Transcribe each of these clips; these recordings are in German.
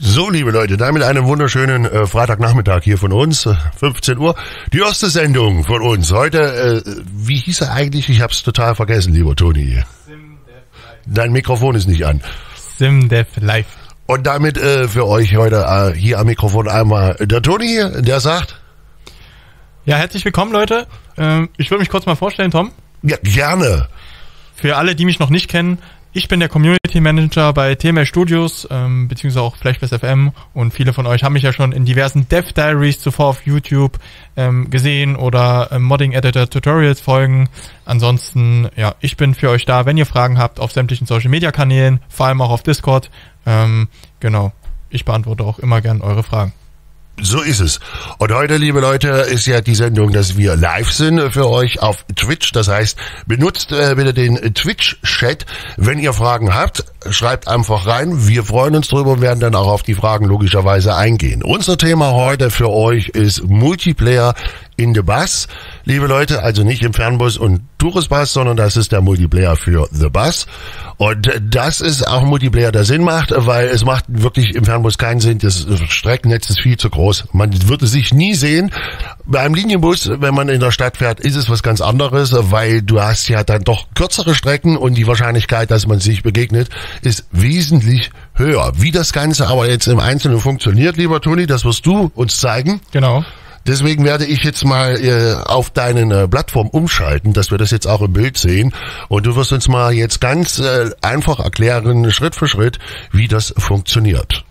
So, liebe Leute, damit einen wunderschönen Freitagnachmittag hier von uns, 15 Uhr. Die erste Sendung von uns heute, wie hieß er eigentlich? Ich hab's total vergessen, lieber Toni. Dein Mikrofon ist nicht an. SimDev Live. Und damit für euch heute hier am Mikrofon einmal der Toni, der sagt... Ja, herzlich willkommen, Leute. Ich würde mich kurz mal vorstellen, Tom. Ja, gerne. Für alle, die mich noch nicht kennen, ich bin der Community Manager bei TML Studios, beziehungsweise auch FlashBase FM, und viele von euch haben mich ja schon in diversen Dev Diaries zuvor auf YouTube gesehen oder Modding Editor Tutorials folgen. Ansonsten, ja, ich bin für euch da, wenn ihr Fragen habt, auf sämtlichen Social Media Kanälen, vor allem auch auf Discord. Genau, ich beantworte auch immer gern eure Fragen. So ist es. Und heute, liebe Leute, ist ja die Sendung, dass wir live sind für euch auf Twitch. Das heißt, benutzt bitte den Twitch-Chat. Wenn ihr Fragen habt, schreibt einfach rein. Wir freuen uns drüber und werden dann auch auf die Fragen logischerweise eingehen. Unser Thema heute für euch ist Multiplayer in the Bus. Liebe Leute, also nicht im Fernbus und Tourisbus, sondern das ist der Multiplayer für The Bus. Und das ist auch ein Multiplayer, der Sinn macht, weil es macht wirklich im Fernbus keinen Sinn. Das Streckennetz ist viel zu groß. Man würde sich nie sehen. Bei einem Linienbus, wenn man in der Stadt fährt, ist es was ganz anderes, weil du hast ja dann doch kürzere Strecken und die Wahrscheinlichkeit, dass man sich begegnet, ist wesentlich höher. Wie das Ganze aber jetzt im Einzelnen funktioniert, lieber Toni, das wirst du uns zeigen. Genau. Deswegen werde ich jetzt mal auf deinen Plattform umschalten, dass wir das jetzt auch im Bild sehen. Und du wirst uns mal jetzt ganz einfach erklären, Schritt für Schritt, wie das funktioniert.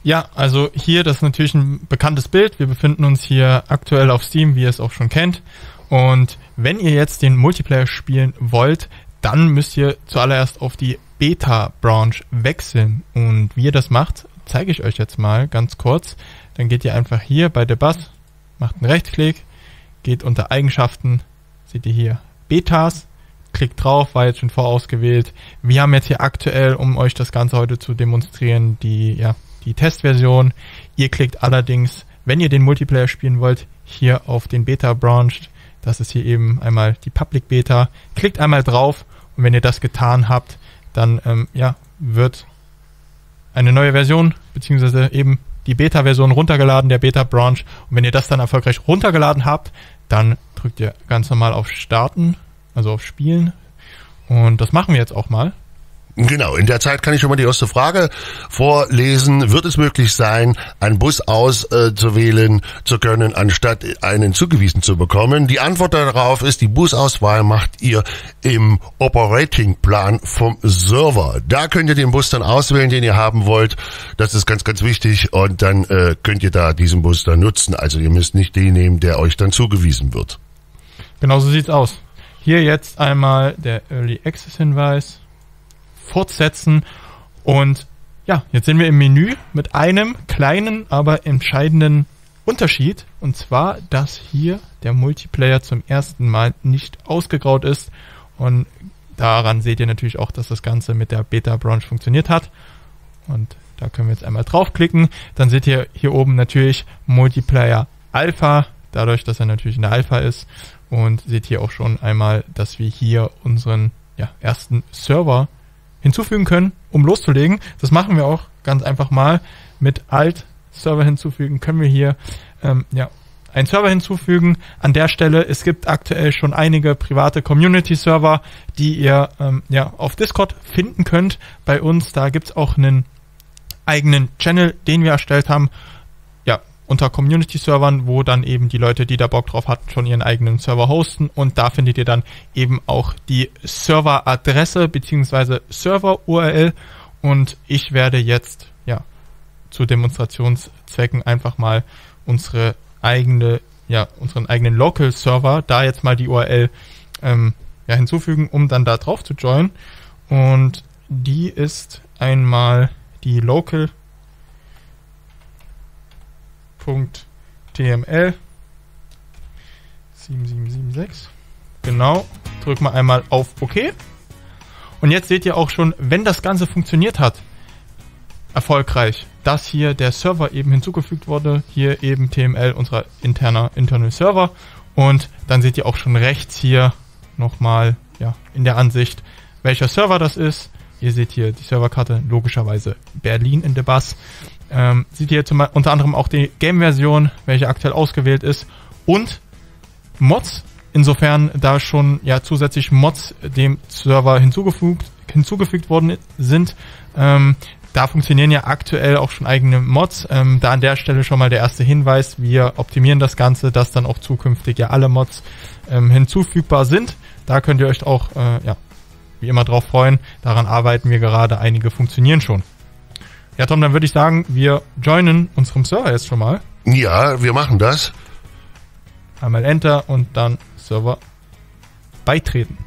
Ja, also hier, das ist natürlich ein bekanntes Bild. Wir befinden uns hier aktuell auf Steam, wie ihr es auch schon kennt. Und wenn ihr jetzt den Multiplayer spielen wollt, dann müsst ihr zuallererst auf die Beta-Branch wechseln. Und wie ihr das macht, zeige ich euch jetzt mal ganz kurz. Dann geht ihr einfach hier bei The Bus, macht einen Rechtsklick, geht unter Eigenschaften, seht ihr hier Betas, klickt drauf, war jetzt schon vorausgewählt. Wir haben jetzt hier aktuell, um euch das Ganze heute zu demonstrieren, die Testversion. Ihr klickt allerdings, wenn ihr den Multiplayer spielen wollt, hier auf den Beta-Branch. Das ist hier eben einmal die Public Beta. Klickt einmal drauf und wenn ihr das getan habt, dann wird eine neue Version, beziehungsweise eben die Beta-Version runtergeladen, der Beta-Branch. Und wenn ihr das dann erfolgreich runtergeladen habt, dann drückt ihr ganz normal auf Starten, also auf Spielen. Und das machen wir jetzt auch mal. Genau, in der Zeit kann ich schon mal die erste Frage vorlesen. Wird es möglich sein, einen Bus auszuwählen zu können, anstatt einen zugewiesen zu bekommen? Die Antwort darauf ist, die Busauswahl macht ihr im Operating-Plan vom Server. Da könnt ihr den Bus dann auswählen, den ihr haben wollt. Das ist ganz, ganz wichtig. Und dann könnt ihr da diesen Bus dann nutzen. Also ihr müsst nicht den nehmen, der euch dann zugewiesen wird. Genau so sieht's aus. Hier jetzt einmal der Early Access Hinweis. Fortsetzen, und ja, jetzt sind wir im Menü mit einem kleinen, aber entscheidenden Unterschied, und zwar, dass hier der Multiplayer zum ersten Mal nicht ausgegraut ist, und daran seht ihr natürlich auch, dass das Ganze mit der Beta-Branch funktioniert hat, und da können wir jetzt einmal draufklicken, dann seht ihr hier oben natürlich Multiplayer Alpha, dadurch, dass er natürlich in der Alpha ist, und seht hier auch schon einmal, dass wir hier unseren ersten Server hinzufügen können, um loszulegen. Das machen wir auch ganz einfach mal. Mit Alt Server hinzufügen können wir hier einen Server hinzufügen. An der Stelle, es gibt aktuell schon einige private Community-Server, die ihr auf Discord finden könnt. Bei uns, da gibt's auch einen eigenen Channel, den wir erstellt haben, unter Community-Servern, wo dann eben die Leute, die da Bock drauf hatten, schon ihren eigenen Server hosten, und da findet ihr dann eben auch die Serveradresse bzw. Server-URL, und ich werde jetzt zu Demonstrationszwecken einfach mal unseren eigenen Local-Server, da jetzt mal die URL hinzufügen, um dann da drauf zu joinen. Und die ist einmal die local.tml 7776. Genau. Drück mal einmal auf OK. Und jetzt seht ihr auch schon, wenn das Ganze funktioniert hat, erfolgreich, dass hier der Server eben hinzugefügt wurde. Hier eben TML, unser Internal Server. Und dann seht ihr auch schon rechts hier nochmal in der Ansicht, welcher Server das ist. Ihr seht hier die Serverkarte, logischerweise Berlin in the Bus. Seht ihr unter anderem auch die Game-Version, welche aktuell ausgewählt ist. Und Mods, insofern da schon zusätzlich Mods dem Server hinzugefügt worden sind. Da funktionieren ja aktuell auch schon eigene Mods. Da an der Stelle schon mal der erste Hinweis. Wir optimieren das Ganze, dass dann auch zukünftig alle Mods hinzufügbar sind. Da könnt ihr euch auch wie immer drauf freuen. Daran arbeiten wir gerade. Einige funktionieren schon. Ja, Tom, dann würde ich sagen, wir joinen unserem Server jetzt schon mal. Ja, wir machen das. Einmal Enter und dann Server beitreten.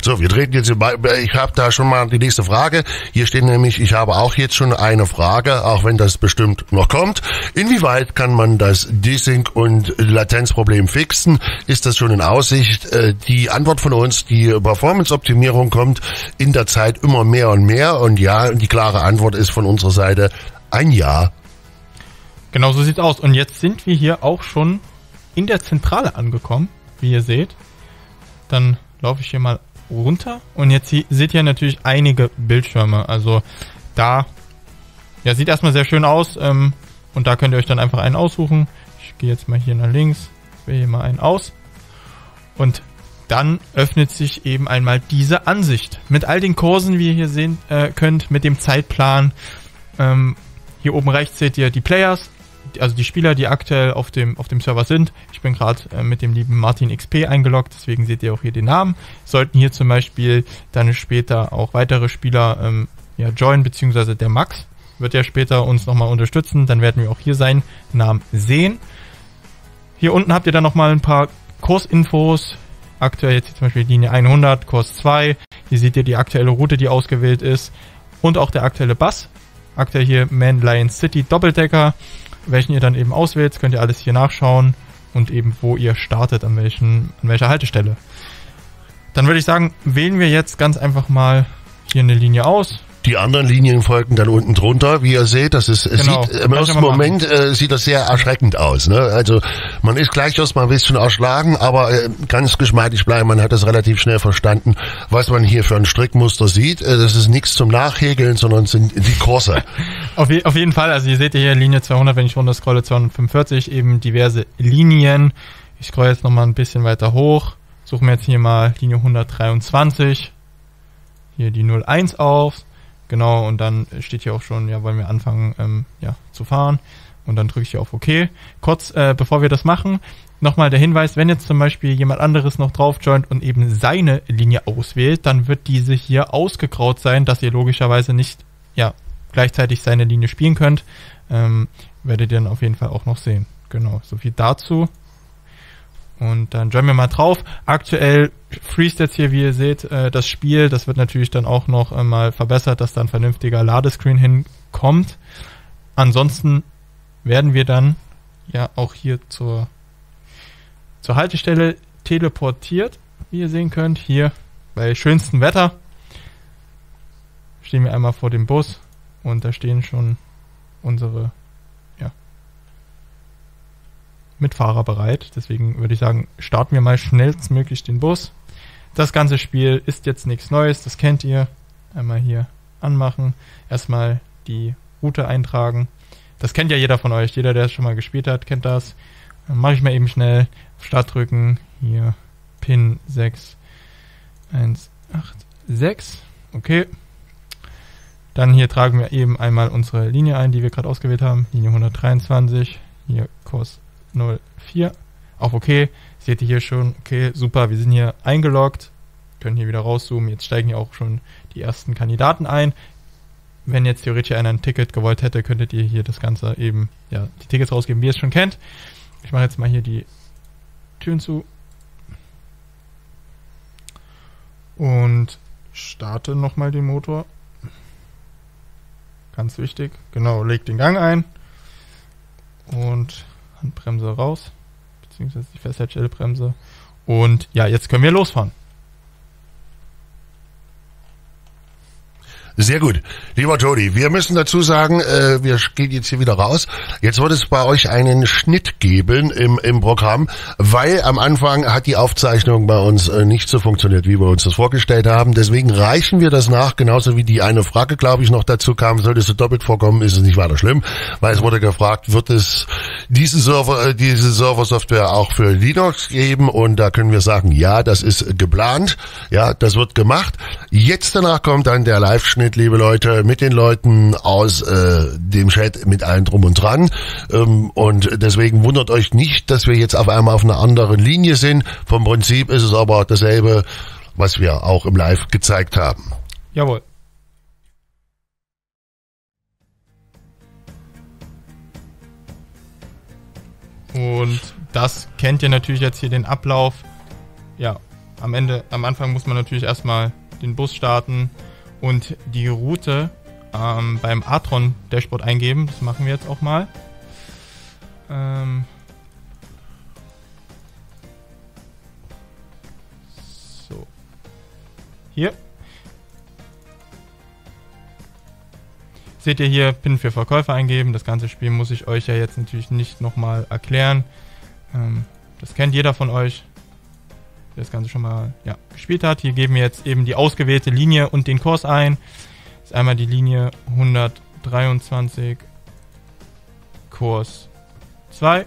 So, wir treten jetzt ich habe da schon mal die nächste Frage. Hier steht nämlich, ich habe auch jetzt schon eine Frage, auch wenn das bestimmt noch kommt. Inwieweit kann man das Desync- und Latenzproblem fixen? Ist das schon in Aussicht? Die Antwort von uns, die Performance-Optimierung kommt in der Zeit immer mehr und mehr. Und ja, die klare Antwort ist von unserer Seite ein Ja. Genau so sieht's aus. Und jetzt sind wir hier auch schon in der Zentrale angekommen, wie ihr seht. Dann laufe ich hier mal runter und jetzt seht ihr natürlich einige Bildschirme. Also da, sieht erstmal sehr schön aus und da könnt ihr euch dann einfach einen aussuchen. Ich gehe jetzt mal hier nach links, wähle hier mal einen aus und dann öffnet sich eben einmal diese Ansicht mit all den Kursen, wie ihr hier sehen könnt, mit dem Zeitplan. Hier oben rechts seht ihr die Players, also die Spieler, die aktuell auf dem Server sind. Ich bin gerade mit dem lieben Martin XP eingeloggt, deswegen seht ihr auch hier den Namen. Sollten hier zum Beispiel dann später auch weitere Spieler joinen, beziehungsweise der Max wird ja später uns nochmal unterstützen, dann werden wir auch hier seinen Namen sehen. Hier unten habt ihr dann nochmal ein paar Kursinfos. Aktuell jetzt hier zum Beispiel Linie 100, Kurs 2. Hier seht ihr die aktuelle Route, die ausgewählt ist und auch der aktuelle Bus. Aktuell hier Man Lion City Doppeldecker. Welchen ihr dann eben auswählt, könnt ihr alles hier nachschauen und eben wo ihr startet, an welcher Haltestelle. Dann würde ich sagen, wählen wir jetzt ganz einfach mal hier eine Linie aus. Die anderen Linien folgen dann unten drunter, wie ihr seht. Das ist, sieht im ersten Moment sieht das sehr erschreckend aus. Ne? Also man ist gleich erstmal ein bisschen erschlagen, aber ganz geschmeidig bleiben. Man hat das relativ schnell verstanden, was man hier für ein Strickmuster sieht. Das ist nichts zum Nachhäkeln, sondern sind die Kurse. Auf jeden Fall. Also ihr seht hier Linie 200, wenn ich runter scrolle, 245, eben diverse Linien. Ich scrolle jetzt nochmal ein bisschen weiter hoch. Suchen wir jetzt hier mal Linie 123. Hier die 01 auf. Genau, und dann steht hier auch schon, wollen wir anfangen zu fahren. Und dann drücke ich hier auf OK. Kurz, bevor wir das machen, nochmal der Hinweis, wenn jetzt zum Beispiel jemand anderes noch drauf joint und eben seine Linie auswählt, dann wird diese hier ausgegraut sein, dass ihr logischerweise nicht gleichzeitig seine Linie spielen könnt. Werdet ihr dann auf jeden Fall auch noch sehen. Genau, so viel dazu. Und dann joinen wir mal drauf. Aktuell freest jetzt hier, wie ihr seht, das Spiel. Das wird natürlich dann auch noch mal verbessert, dass da ein vernünftiger Ladescreen hinkommt. Ansonsten werden wir dann auch hier zur Haltestelle teleportiert, wie ihr sehen könnt. Hier bei schönstem Wetter stehen wir einmal vor dem Bus und da stehen schon unsere Mitfahrer bereit. Deswegen würde ich sagen, starten wir mal schnellstmöglich den Bus. Das ganze Spiel ist jetzt nichts Neues, das kennt ihr. Einmal hier anmachen, erstmal die Route eintragen. Das kennt ja jeder von euch, jeder, der es schon mal gespielt hat, kennt das. Dann mache ich mal eben schnell auf Start drücken. Hier Pin 6186. Okay. Dann hier tragen wir eben einmal unsere Linie ein, die wir gerade ausgewählt haben. Linie 123. Hier Kurs 04. Auf OK. Seht ihr hier schon, okay, super, wir sind hier eingeloggt. Können hier wieder rauszoomen. Jetzt steigen hier auch schon die ersten Kandidaten ein. Wenn jetzt theoretisch einer ein Ticket gewollt hätte, könntet ihr hier das Ganze eben, die Tickets rausgeben, wie ihr es schon kennt. Ich mache jetzt mal hier die Türen zu. Und starte nochmal den Motor. Ganz wichtig. Genau, leg den Gang ein. Und Handbremse raus. Beziehungsweise die Festhaltestellbremse. Und ja, jetzt können wir losfahren. Sehr gut. Lieber Jody, wir müssen dazu sagen, wir gehen jetzt hier wieder raus. Jetzt wird es bei euch einen Schnitt geben im Programm, weil am Anfang hat die Aufzeichnung bei uns nicht so funktioniert, wie wir uns das vorgestellt haben. Deswegen reichen wir das nach, genauso wie die eine Frage, glaube ich, noch dazu kam. Sollte es so doppelt vorkommen, ist es nicht weiter schlimm, weil es wurde gefragt, wird es diese Server-Software auch für Linux geben? Und da können wir sagen, ja, das ist geplant. Ja, das wird gemacht. Jetzt danach kommt dann der Live-Schnitt, liebe Leute, mit den Leuten aus dem Chat, mit allen drum und dran. Und deswegen wundert euch nicht, dass wir jetzt auf einmal auf einer anderen Linie sind. Vom Prinzip ist es aber dasselbe, was wir auch im Live gezeigt haben. Jawohl. Und das kennt ihr natürlich jetzt hier den Ablauf. Ja, am Anfang muss man natürlich erstmal den Bus starten und die Route beim Atron Dashboard eingeben. Das machen wir jetzt auch mal. So. Hier. Seht ihr hier, PIN für Verkäufer eingeben. Das ganze Spiel muss ich euch ja jetzt natürlich nicht nochmal erklären. Das kennt jeder von euch, der das Ganze schon mal gespielt hat. Hier geben wir jetzt eben die ausgewählte Linie und den Kurs ein. Das ist einmal die Linie 123, Kurs 2.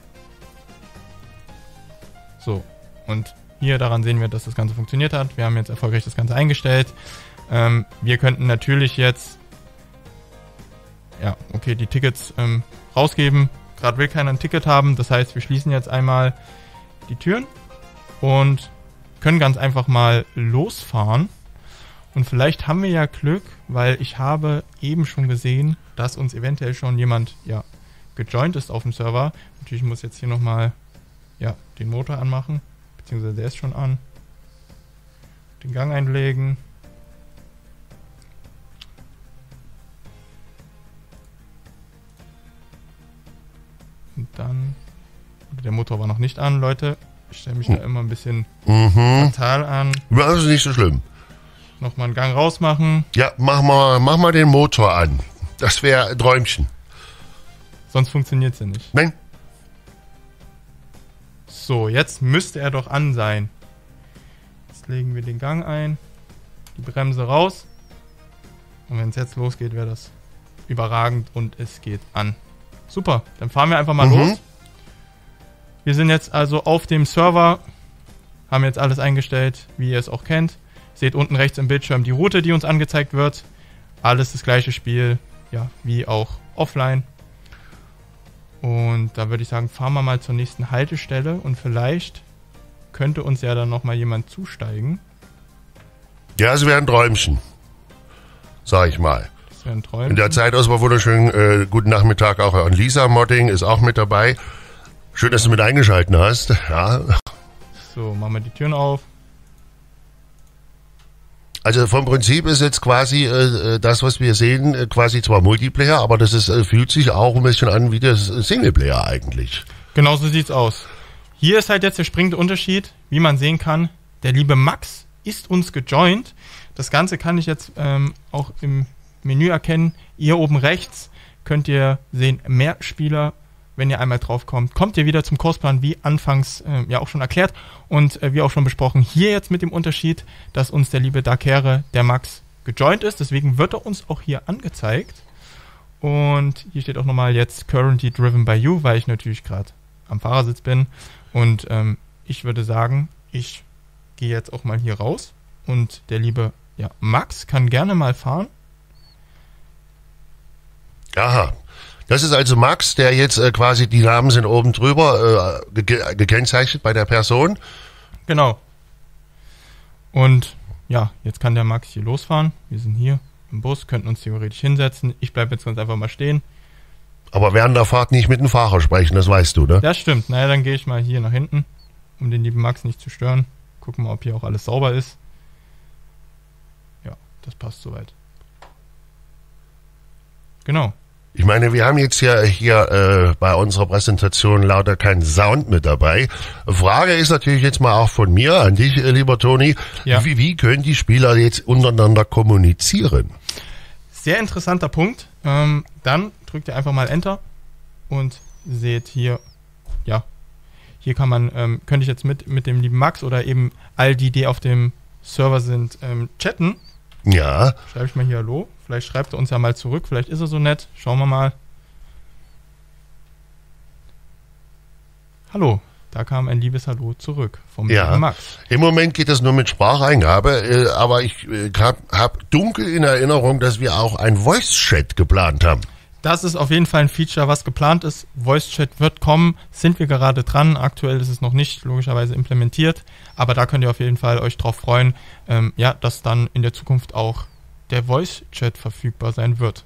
So, und hier daran sehen wir, dass das Ganze funktioniert hat. Wir haben jetzt erfolgreich das Ganze eingestellt. Wir könnten natürlich jetzt die Tickets rausgeben. Gerade will keiner ein Ticket haben. Das heißt, wir schließen jetzt einmal die Türen und können ganz einfach mal losfahren. Und vielleicht haben wir ja Glück, weil ich habe eben schon gesehen, dass uns eventuell schon jemand gejoint ist auf dem Server. Natürlich muss ich jetzt hier nochmal den Motor anmachen, beziehungsweise der ist schon an. Den Gang einlegen. Und dann, der Motor war noch nicht an, Leute. Ich stelle mich da immer ein bisschen fatal an. Das ist nicht so schlimm. Nochmal einen Gang rausmachen. Ja, mach mal den Motor an. Das wäre ein Träumchen. Sonst funktioniert es ja nicht. Nein. So, jetzt müsste er doch an sein. Jetzt legen wir den Gang ein. Die Bremse raus. Und wenn es jetzt losgeht, wäre das überragend und es geht an. Super, dann fahren wir einfach mal los. Wir sind jetzt also auf dem Server, haben jetzt alles eingestellt, wie ihr es auch kennt. Seht unten rechts im Bildschirm die Route, die uns angezeigt wird. Alles das gleiche Spiel, wie auch offline. Und da würde ich sagen, fahren wir mal zur nächsten Haltestelle und vielleicht könnte uns ja dann nochmal jemand zusteigen. Ja, es wäre ein Träumchen, sag ich mal. In der Zeit aus war wunderschön. Guten Nachmittag auch an Lisa Modding, ist auch mit dabei. Schön, dass du mit eingeschalten hast. Ja. So, machen wir die Türen auf. Also vom Prinzip ist jetzt quasi das, was wir sehen, quasi zwar Multiplayer, aber das ist, fühlt sich auch ein bisschen an wie das Singleplayer eigentlich. Genau so sieht's aus. Hier ist halt jetzt der springende Unterschied, wie man sehen kann. Der liebe Max ist uns gejoint. Das Ganze kann ich jetzt auch im Menü erkennen. Hier oben rechts könnt ihr sehen, mehr Spieler. Wenn ihr einmal drauf kommt ihr wieder zum Kursplan, wie anfangs auch schon erklärt und wie auch schon besprochen. Hier jetzt mit dem Unterschied, dass uns der liebe Dakere, der Max, gejoint ist. Deswegen wird er uns auch hier angezeigt. Und hier steht auch nochmal jetzt currently driven by you, weil ich natürlich gerade am Fahrersitz bin. Und ich würde sagen, ich gehe jetzt auch mal hier raus. Und der liebe Max kann gerne mal fahren. Aha. Das ist also Max, der jetzt quasi, die Namen sind oben drüber gekennzeichnet bei der Person. Genau. Und jetzt kann der Max hier losfahren. Wir sind hier im Bus, könnten uns theoretisch hinsetzen. Ich bleibe jetzt ganz einfach mal stehen. Aber während der Fahrt nicht mit dem Fahrer sprechen, das weißt du, ne? Das stimmt. Naja, dann gehe ich mal hier nach hinten, um den lieben Max nicht zu stören. Gucken mal, ob hier auch alles sauber ist. das passt soweit. Genau. Ich meine, wir haben jetzt ja hier bei unserer Präsentation lauter keinen Sound mit dabei. Frage ist natürlich jetzt mal auch von mir an dich, lieber Toni. Ja. Wie können die Spieler jetzt untereinander kommunizieren? Sehr interessanter Punkt. Dann drückt ihr einfach mal Enter und seht hier, ja, hier kann man, könnte ich jetzt mit dem lieben Max oder eben all die auf dem Server sind, chatten. Ja. Schreibe ich mal hier Hallo. Vielleicht schreibt er uns ja mal zurück. Vielleicht ist er so nett. Schauen wir mal. Hallo. Da kam ein liebes Hallo zurück vom lieben Max. Im Moment geht das nur mit Spracheingabe, aber ich hab dunkel in Erinnerung, dass wir auch ein Voice-Chat geplant haben. Das ist auf jeden Fall ein Feature, was geplant ist. Voice-Chat wird kommen, sind wir gerade dran. Aktuell ist es noch nicht logischerweise implementiert, aber da könnt ihr auf jeden Fall euch drauf freuen, dass dann in der Zukunft auch der Voice-Chat verfügbar sein wird.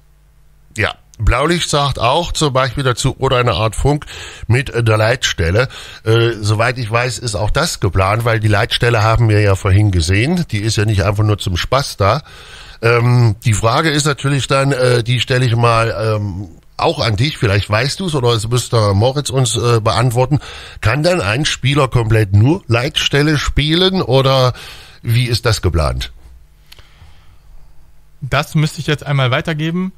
Ja, Blaulicht sagt auch zum Beispiel dazu, oder eine Art Funk mit der Leitstelle. Soweit ich weiß, ist auch das geplant, weil die Leitstelle haben wir ja vorhin gesehen. Die ist ja nicht einfach nur zum Spaß da. Die Frage ist natürlich dann, die stelle ich mal auch an dich, vielleicht weißt du es oder es müsste Moritz uns beantworten. Kann dann ein Spieler komplett nur Leitstelle spielen oder wie ist das geplant? Das müsste ich jetzt einmal weitergeben.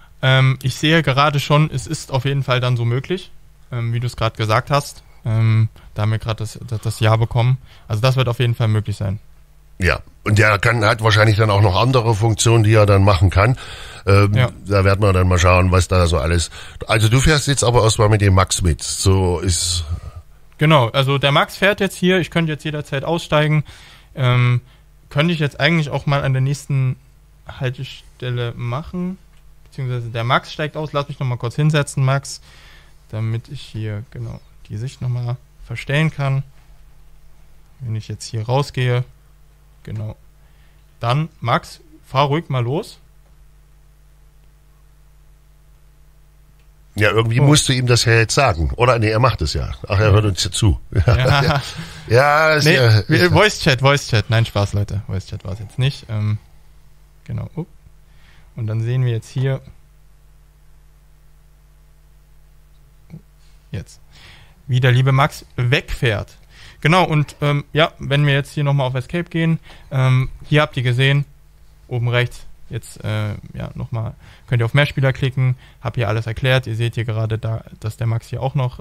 Ich sehe gerade schon, es ist auf jeden Fall dann so möglich, wie du es gerade gesagt hast. Da haben wir gerade das Ja bekommen. Also das wird auf jeden Fall möglich sein. Ja, und der hat wahrscheinlich dann auch noch andere Funktionen, die er dann machen kann. Da werden wir dann mal schauen, was da so alles... Also du fährst jetzt aber erstmal mit dem Max mit. So ist... Genau, also der Max fährt jetzt hier. Ich könnte jetzt jederzeit aussteigen. Könnte ich jetzt eigentlich auch mal an der nächsten Haltestelle machen. Beziehungsweise der Max steigt aus. Lass mich nochmal kurz hinsetzen, Max. Damit ich hier genau die Sicht nochmal verstellen kann. Wenn ich jetzt hier rausgehe... Genau. Dann, Max, fahr ruhig mal los. Ja, irgendwie musst du ihm das ja jetzt sagen. Oder nee, er macht es ja. Ach, er hört uns ja zu. Ja. Voice-Chat. Nein, Spaß, Leute. Voice-Chat war es jetzt nicht. Genau. Und dann sehen wir jetzt hier. Jetzt. Wie der liebe Max wegfährt. Genau, und wenn wir jetzt hier nochmal auf Escape gehen, hier habt ihr gesehen, oben rechts, jetzt nochmal, könnt ihr auf Mehrspieler klicken, hab hier alles erklärt, ihr seht hier gerade da, dass der Max hier auch noch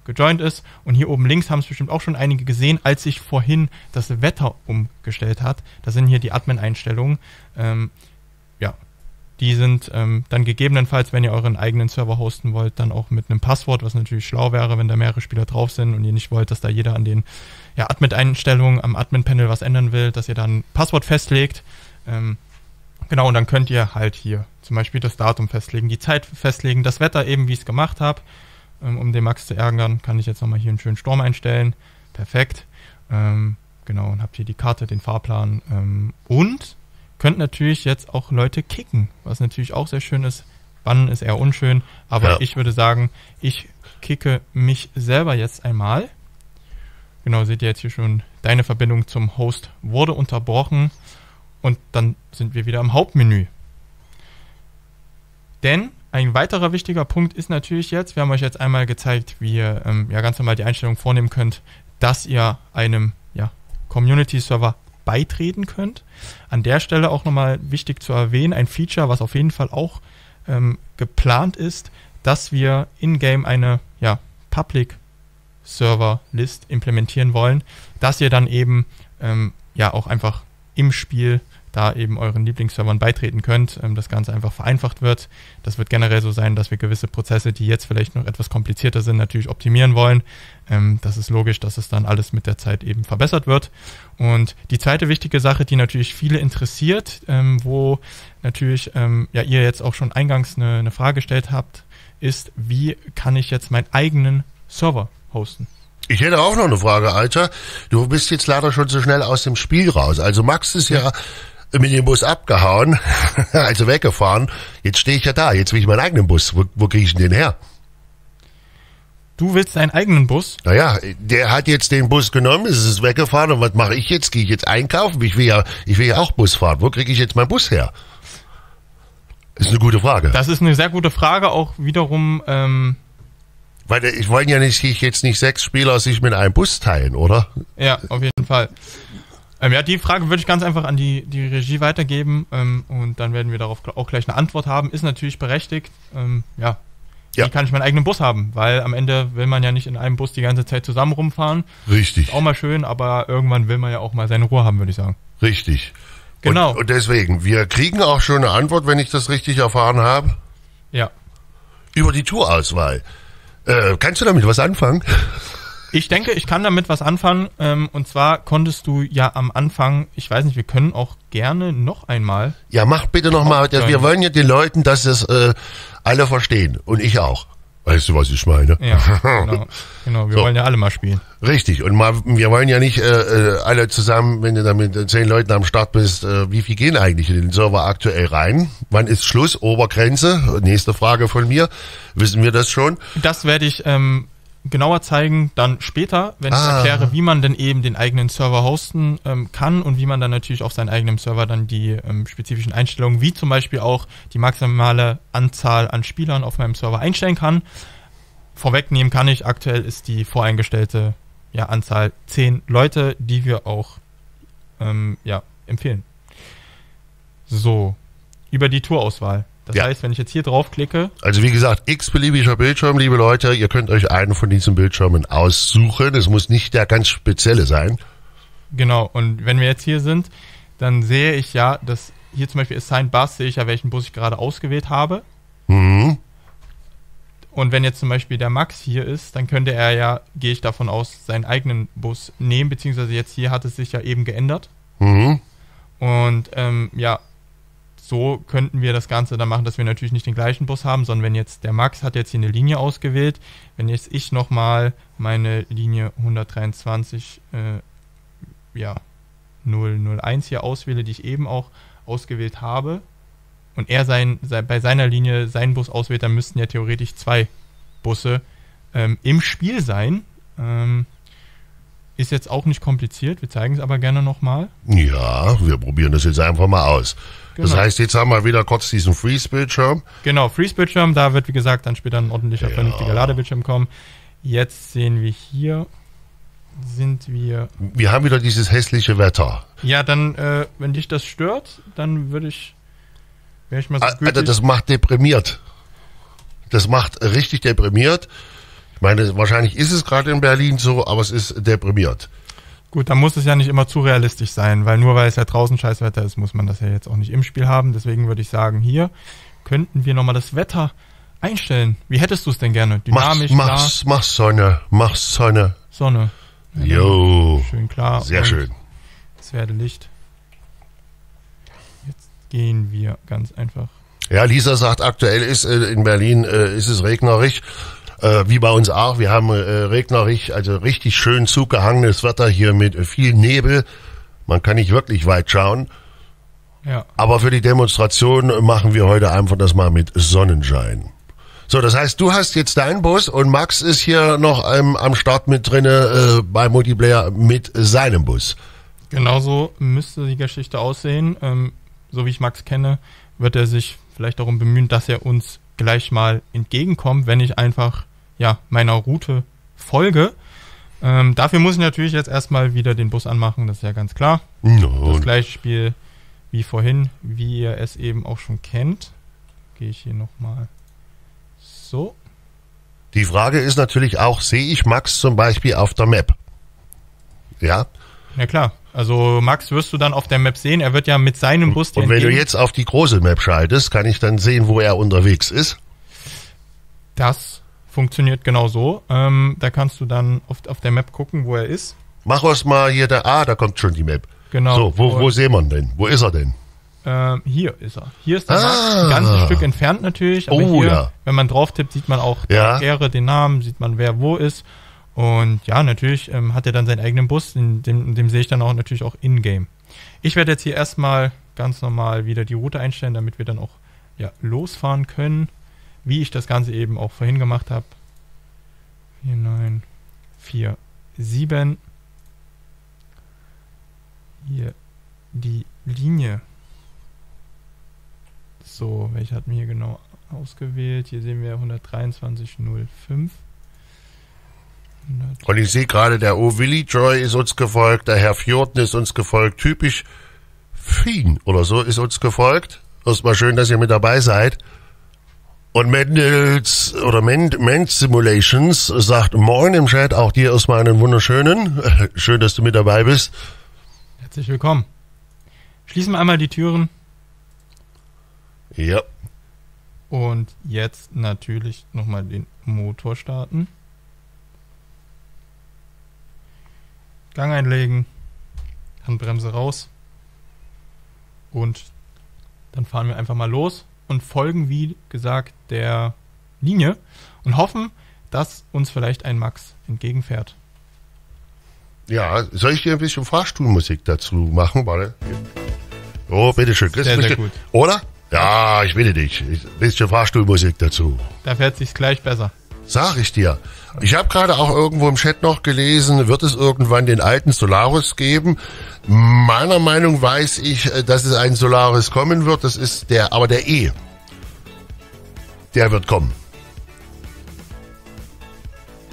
gejoint ist und hier oben links haben es bestimmt auch schon einige gesehen, als sich vorhin das Wetter umgestellt hat, das sind hier die Admin-Einstellungen, die sind dann gegebenenfalls, wenn ihr euren eigenen Server hosten wollt, dann auch mit einem Passwort, was natürlich schlau wäre, wenn da mehrere Spieler drauf sind und ihr nicht wollt, dass da jeder an den Admin-Einstellungen am Admin-Panel was ändern will, dass ihr dann ein Passwort festlegt. Genau, und dann könnt ihr halt hier zum Beispiel das Datum festlegen, die Zeit festlegen, das Wetter eben, wie ich es gemacht habe. Um den Max zu ärgern, kann ich jetzt nochmal hier einen schönen Sturm einstellen. Perfekt. Genau, und habt hier die Karte, den Fahrplan und könnt natürlich jetzt auch Leute kicken, was natürlich auch sehr schön ist. Bannen ist eher unschön, aber ich würde sagen, ich kicke mich selber jetzt einmal. Genau, seht ihr jetzt hier schon, deine Verbindung zum Host wurde unterbrochen und dann sind wir wieder im Hauptmenü. Denn ein weiterer wichtiger Punkt ist natürlich jetzt, wir haben euch jetzt einmal gezeigt, wie ihr ganz normal die Einstellung vornehmen könnt, dass ihr einem Community-Server beitreten könnt. An der Stelle auch nochmal wichtig zu erwähnen, ein Feature, was auf jeden Fall auch geplant ist, dass wir in-game eine Public Server List implementieren wollen, dass ihr dann eben auch einfach im Spiel da eben euren Lieblingsservern beitreten könnt, das Ganze einfach vereinfacht wird. Das wird generell so sein, dass wir gewisse Prozesse, die jetzt vielleicht noch etwas komplizierter sind, natürlich optimieren wollen. Das ist logisch, dass es dann alles mit der Zeit eben verbessert wird. Und die zweite wichtige Sache, die natürlich viele interessiert, wo natürlich ihr jetzt auch schon eingangs eine Frage gestellt habt, ist, wie kann ich jetzt meinen eigenen Server hosten? Ich hätte auch noch eine Frage, Alter. Du bist jetzt leider schon so schnell aus dem Spiel raus. Also Max ist ja mit dem Bus abgehauen, also weggefahren. Jetzt stehe ich ja da, jetzt will ich meinen eigenen Bus. Wo kriege ich denn den her? du willst deinen eigenen Bus. Naja, der hat jetzt den Bus genommen, es ist weggefahren und was mache ich jetzt? Gehe ich jetzt einkaufen? Ich will ja auch Bus fahren. Wo kriege ich jetzt meinen Bus her? Ist eine gute Frage. Das ist eine sehr gute Frage, auch wiederum... Weil ich wollte ja nicht, jetzt nicht 6 Spieler sich mit einem Bus teilen, oder? Ja, auf jeden Fall. Ja, die Frage würde ich ganz einfach an die Regie weitergeben und dann werden wir darauf auch gleich eine Antwort haben. Ist natürlich berechtigt. Wie kann ich meinen eigenen Bus haben? Weil am Ende will man ja nicht in einem Bus die ganze Zeit zusammen rumfahren. Richtig. Ist auch mal schön, aber irgendwann will man ja auch mal seine Ruhe haben, würde ich sagen. Richtig. Genau. Und deswegen, wir kriegen auch schon eine Antwort, wenn ich das richtig erfahren habe. Ja. Über die Tourauswahl. Kannst du damit was anfangen? Ich denke, ich kann damit was anfangen. Und zwar konntest du ja am Anfang, ich weiß nicht, wir können auch gerne noch einmal. Ja, mach bitte nochmal. Wir wollen ja den Leuten, dass das alle verstehen. Und ich auch. Weißt du, was ich meine? Ja, genau. Wir wollen ja alle mal spielen. Richtig. Und wir wollen ja nicht alle zusammen, wenn du da mit 10 Leuten am Start bist, wie viel gehen eigentlich in den Server aktuell rein? Wann ist Schluss? Obergrenze? Nächste Frage von mir. Wissen wir das schon? Das werde ich genauer zeigen dann später, wenn ich erkläre, wie man denn eben den eigenen Server hosten kann und wie man dann natürlich auf seinem eigenen Server dann die spezifischen Einstellungen, wie zum Beispiel auch die maximale Anzahl an Spielern auf meinem Server einstellen kann. Vorwegnehmen kann ich, aktuell ist die voreingestellte Anzahl 10 Leute, die wir auch empfehlen. So, über die Tourauswahl. Das heißt, wenn ich jetzt hier draufklicke... Also wie gesagt, x-beliebiger Bildschirm, liebe Leute. Ihr könnt euch einen von diesen Bildschirmen aussuchen. Es muss nicht der ganz spezielle sein. Genau, und wenn wir jetzt hier sind, dann sehe ich ja, dass hier zum Beispiel Assigned Bus, sehe ich ja, welchen Bus ich gerade ausgewählt habe. Mhm. Und wenn jetzt zum Beispiel der Max hier ist, dann könnte er ja, gehe ich davon aus, seinen eigenen Bus nehmen, beziehungsweise jetzt hier hat es sich ja eben geändert. Mhm. Und so könnten wir das Ganze dann machen, dass wir natürlich nicht den gleichen Bus haben, sondern wenn jetzt der Max hat jetzt hier eine Linie ausgewählt, wenn jetzt ich nochmal meine Linie 123 001 hier auswähle, die ich eben auch ausgewählt habe, und er bei seiner Linie seinen Bus auswählt, dann müssten ja theoretisch 2 Busse im Spiel sein. Ist jetzt auch nicht kompliziert, wir zeigen es aber gerne nochmal. Ja, wir probieren das jetzt einfach mal aus. Genau. Das heißt, jetzt haben wir wieder kurz diesen Freeze-Bildschirm. Genau, Freeze-Bildschirm, da wird wie gesagt dann später ein ordentlicher, vernünftiger Ladebildschirm kommen. Jetzt sehen wir hier, Wir haben wieder dieses hässliche Wetter. Ja, dann, wenn dich das stört, dann wäre ich mal so gütig. Alter, das macht deprimiert. Das macht richtig deprimiert. Ich meine, wahrscheinlich ist es gerade in Berlin so, aber es ist deprimiert. Gut, dann muss es ja nicht immer zu realistisch sein, weil nur weil es ja draußen Scheißwetter ist, muss man das ja jetzt auch nicht im Spiel haben. Deswegen würde ich sagen, hier könnten wir nochmal das Wetter einstellen. Wie hättest du es denn gerne? Dynamisch, klar? Mach Sonne. Sonne. Ja, jo. Schön klar. Sehr schön. Es werde Licht. Jetzt gehen wir ganz einfach. Ja, Lisa sagt, aktuell ist in Berlin ist es regnerisch. Wie bei uns auch. Wir haben regnerisch, also richtig schön zugehangenes Wetter hier mit viel Nebel. Man kann nicht wirklich weit schauen. Ja. Aber für die Demonstration machen wir heute einfach das mal mit Sonnenschein. So, das heißt, du hast jetzt deinen Bus und Max ist hier noch am Start mit drinne bei Multiplayer mit seinem Bus. Genauso müsste die Geschichte aussehen. So wie ich Max kenne, wird er sich vielleicht darum bemühen, dass er uns gleich mal entgegenkommt, wenn ich einfach meiner Route folge. Dafür muss ich natürlich jetzt erstmal wieder den Bus anmachen, das ist ja ganz klar. No. Das gleiche Spiel wie vorhin, wie ihr es eben auch schon kennt. Gehe ich hier nochmal so. Die Frage ist natürlich auch, sehe ich Max zum Beispiel auf der Map? Ja? Ja klar, also Max wirst du dann auf der Map sehen, er wird ja mit seinem Bus... Und wenn du jetzt auf die große Map schaltest, kann ich dann sehen, wo er unterwegs ist? Das funktioniert genau so. Da kannst du dann auf der Map gucken, wo er ist. Mach uns mal hier da kommt schon die Map. Genau. So, wo sehen wir ihn denn? Wo ist er denn? Hier ist er. Hier ist der Max, ein ganzes Stück entfernt natürlich. Aber hier, wenn man drauf tippt, sieht man auch den Namen, sieht man, wer wo ist. Und ja, natürlich hat er dann seinen eigenen Bus, in dem sehe ich dann auch natürlich auch in-game. Ich werde jetzt hier erstmal ganz normal wieder die Route einstellen, damit wir dann auch losfahren können, wie ich das Ganze eben auch vorhin gemacht habe. 4947. Hier die Linie. So, welche hatten wir hier genau ausgewählt? Hier sehen wir 123,05. Und ich sehe gerade, der O. Willi Joy ist uns gefolgt, der Herr Fjorden ist uns gefolgt, typisch Fien oder so ist uns gefolgt. Erstmal schön, dass ihr mit dabei seid. Und Mendels oder Men's Simulations sagt Moin im Chat, auch dir erstmal einen wunderschönen. Schön, dass du mit dabei bist. Herzlich willkommen. Schließen wir einmal die Türen. Ja. Und jetzt natürlich nochmal den Motor starten. Gang einlegen. Handbremse raus. Und dann fahren wir einfach mal los und folgen, wie gesagt, der Linie und hoffen, dass uns vielleicht ein Max entgegenfährt. Ja, soll ich dir ein bisschen Fahrstuhlmusik dazu machen? Warte. Oh, bitteschön. Sehr gut. Oder? Ja, ich bitte dich. Ein bisschen Fahrstuhlmusik dazu. Da fährt sich's gleich besser. Sag ich dir. Ich habe gerade auch irgendwo im Chat noch gelesen, wird es irgendwann den alten Solaris geben? Meiner Meinung weiß ich, dass es ein Solaris kommen wird. Das ist der E. Der wird kommen.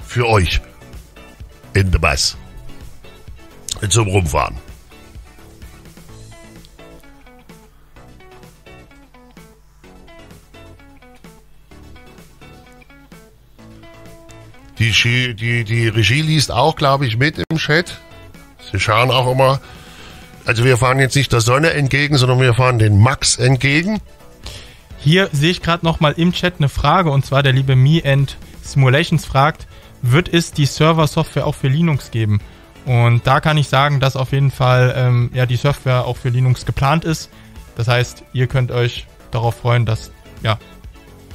Für euch. In the Bus. Zum Rumfahren. Die Regie liest auch, glaube ich, mit im Chat. Sie schauen auch immer. Also wir fahren jetzt nicht der Sonne entgegen, sondern wir fahren den Max entgegen. Hier sehe ich gerade nochmal im Chat eine Frage, und zwar der liebe Me and Simulations fragt, wird es die Server-Software auch für Linux geben? Und da kann ich sagen, dass auf jeden Fall die Software auch für Linux geplant ist. Das heißt, ihr könnt euch darauf freuen, dass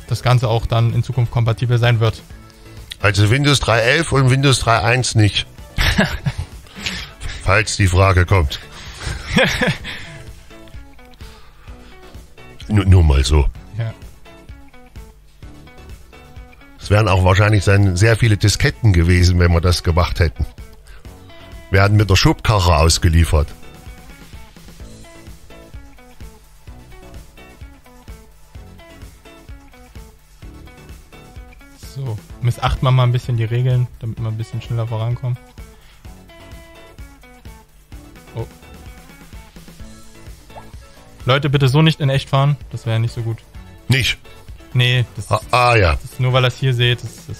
das Ganze auch dann in Zukunft kompatibel sein wird. Also Windows 3.11 und Windows 3.1 nicht. Falls die Frage kommt. Nur mal so. Ja. Es wären auch wahrscheinlich sehr viele Disketten gewesen, wenn wir das gemacht hätten. Werden mit der Schubkarre ausgeliefert. So, missachten wir mal ein bisschen die Regeln, damit wir ein bisschen schneller vorankommen. Oh. Leute, bitte so nicht in echt fahren, das wäre nicht so gut. Nicht? Nee, das ist nur, weil ihr es hier seht.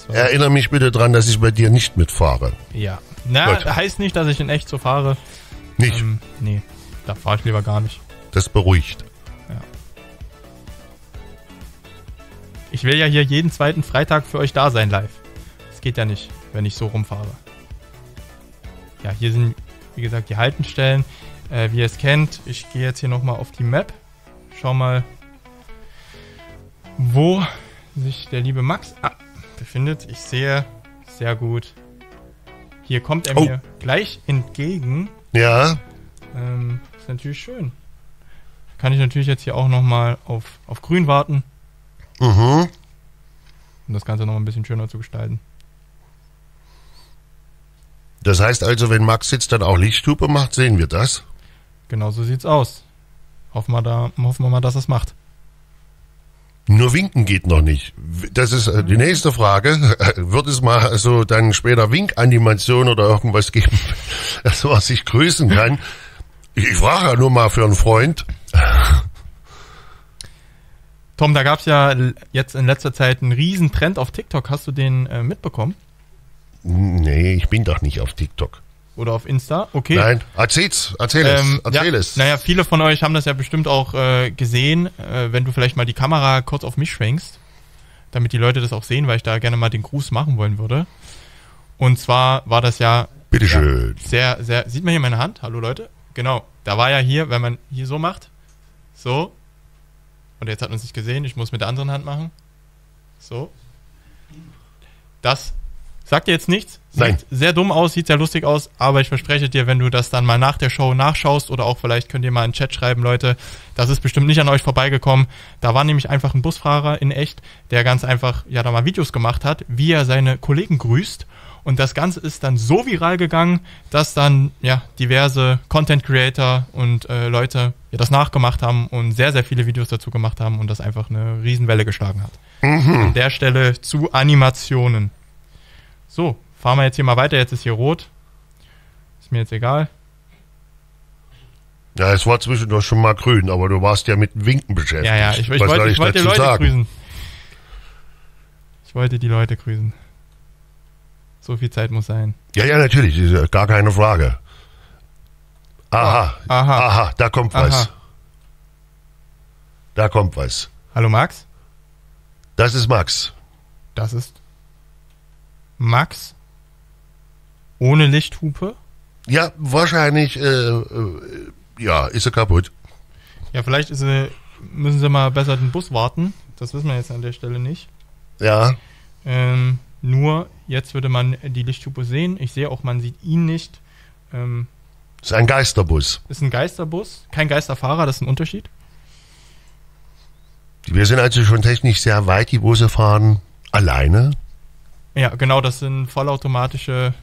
Erinnere mich bitte dran, dass ich bei dir nicht mitfahre. Ja. Na, Gut. heißt nicht, dass ich in echt so fahre. Nicht? Nee, da fahre ich lieber gar nicht. Das beruhigt. Ja. Ich will ja hier jeden zweiten Freitag für euch da sein live. Das geht ja nicht, wenn ich so rumfahre. Ja, hier sind, wie gesagt, die Haltestellen. Wie ihr es kennt, ich gehe jetzt hier nochmal auf die Map. Schau mal, wo sich der liebe Max befindet. Ich sehe sehr gut. Hier kommt er mir gleich entgegen. Ja. Ist natürlich schön. Kann ich natürlich jetzt hier auch nochmal auf grün warten. Mhm. Um das Ganze noch ein bisschen schöner zu gestalten. Das heißt also, wenn Max jetzt dann auch Lichthupe macht, sehen wir das? Genau so sieht's aus. Hoffen wir mal, dass es macht. Nur winken geht noch nicht. Das ist die nächste Frage. Wird es mal so dann später Winkanimation oder irgendwas geben, dass man sich grüßen kann? Ich frage ja nur mal für einen Freund. Tom, da gab's ja jetzt in letzter Zeit einen riesen Trend auf TikTok. Hast du den mitbekommen? Nee, ich bin doch nicht auf TikTok. Oder auf Insta? Okay. Nein, erzähl es. Naja, viele von euch haben das ja bestimmt auch gesehen, wenn du vielleicht mal die Kamera kurz auf mich schwenkst, damit die Leute das auch sehen, weil ich da gerne mal den Gruß machen wollen würde. Und zwar war das ja... Bitteschön. Ja, sehr... Sieht man hier meine Hand? Hallo Leute? Genau. Da war ja hier, wenn man hier so macht, so, und jetzt hat man es nicht gesehen, ich muss mit der anderen Hand machen, so. Das Sagt dir jetzt nichts? Nein. Sieht sehr dumm aus, sieht sehr lustig aus, aber ich verspreche dir, wenn du das dann mal nach der Show nachschaust oder auch vielleicht könnt ihr mal in den Chat schreiben, Leute, das ist bestimmt nicht an euch vorbeigekommen. Da war nämlich einfach ein Busfahrer in echt, der ganz einfach da mal Videos gemacht hat, wie er seine Kollegen grüßt. Und das Ganze ist dann so viral gegangen, dass dann diverse Content Creator und Leute das nachgemacht haben und sehr, sehr viele Videos dazu gemacht haben und das einfach eine Riesenwelle geschlagen hat. An der Stelle zu Animationen. So, fahren wir jetzt hier mal weiter. Jetzt ist hier rot. Ist mir jetzt egal. Ja, es war zwischendurch schon mal grün, aber du warst ja mit Winken beschäftigt. Ja, ich wollte die Leute grüßen. Ich wollte die Leute grüßen. So viel Zeit muss sein. Ja, natürlich, gar keine Frage. Aha, da kommt was. Da kommt was. Hallo Max? Das ist Max. Das ist Max? Ohne Lichthupe? Ja, wahrscheinlich, ist er kaputt. Ja, vielleicht müssen sie mal besser den Bus warten. Das wissen wir jetzt an der Stelle nicht. Ja. Nur, jetzt würde man die Lichthupe sehen. Ich sehe auch, man sieht ihn nicht. Das ist ein Geisterbus. Ist ein Geisterbus, kein Geisterfahrer, das ist ein Unterschied. Wir sind also schon technisch sehr weit, die Busse fahren alleine. Ja, genau, das sind vollautomatische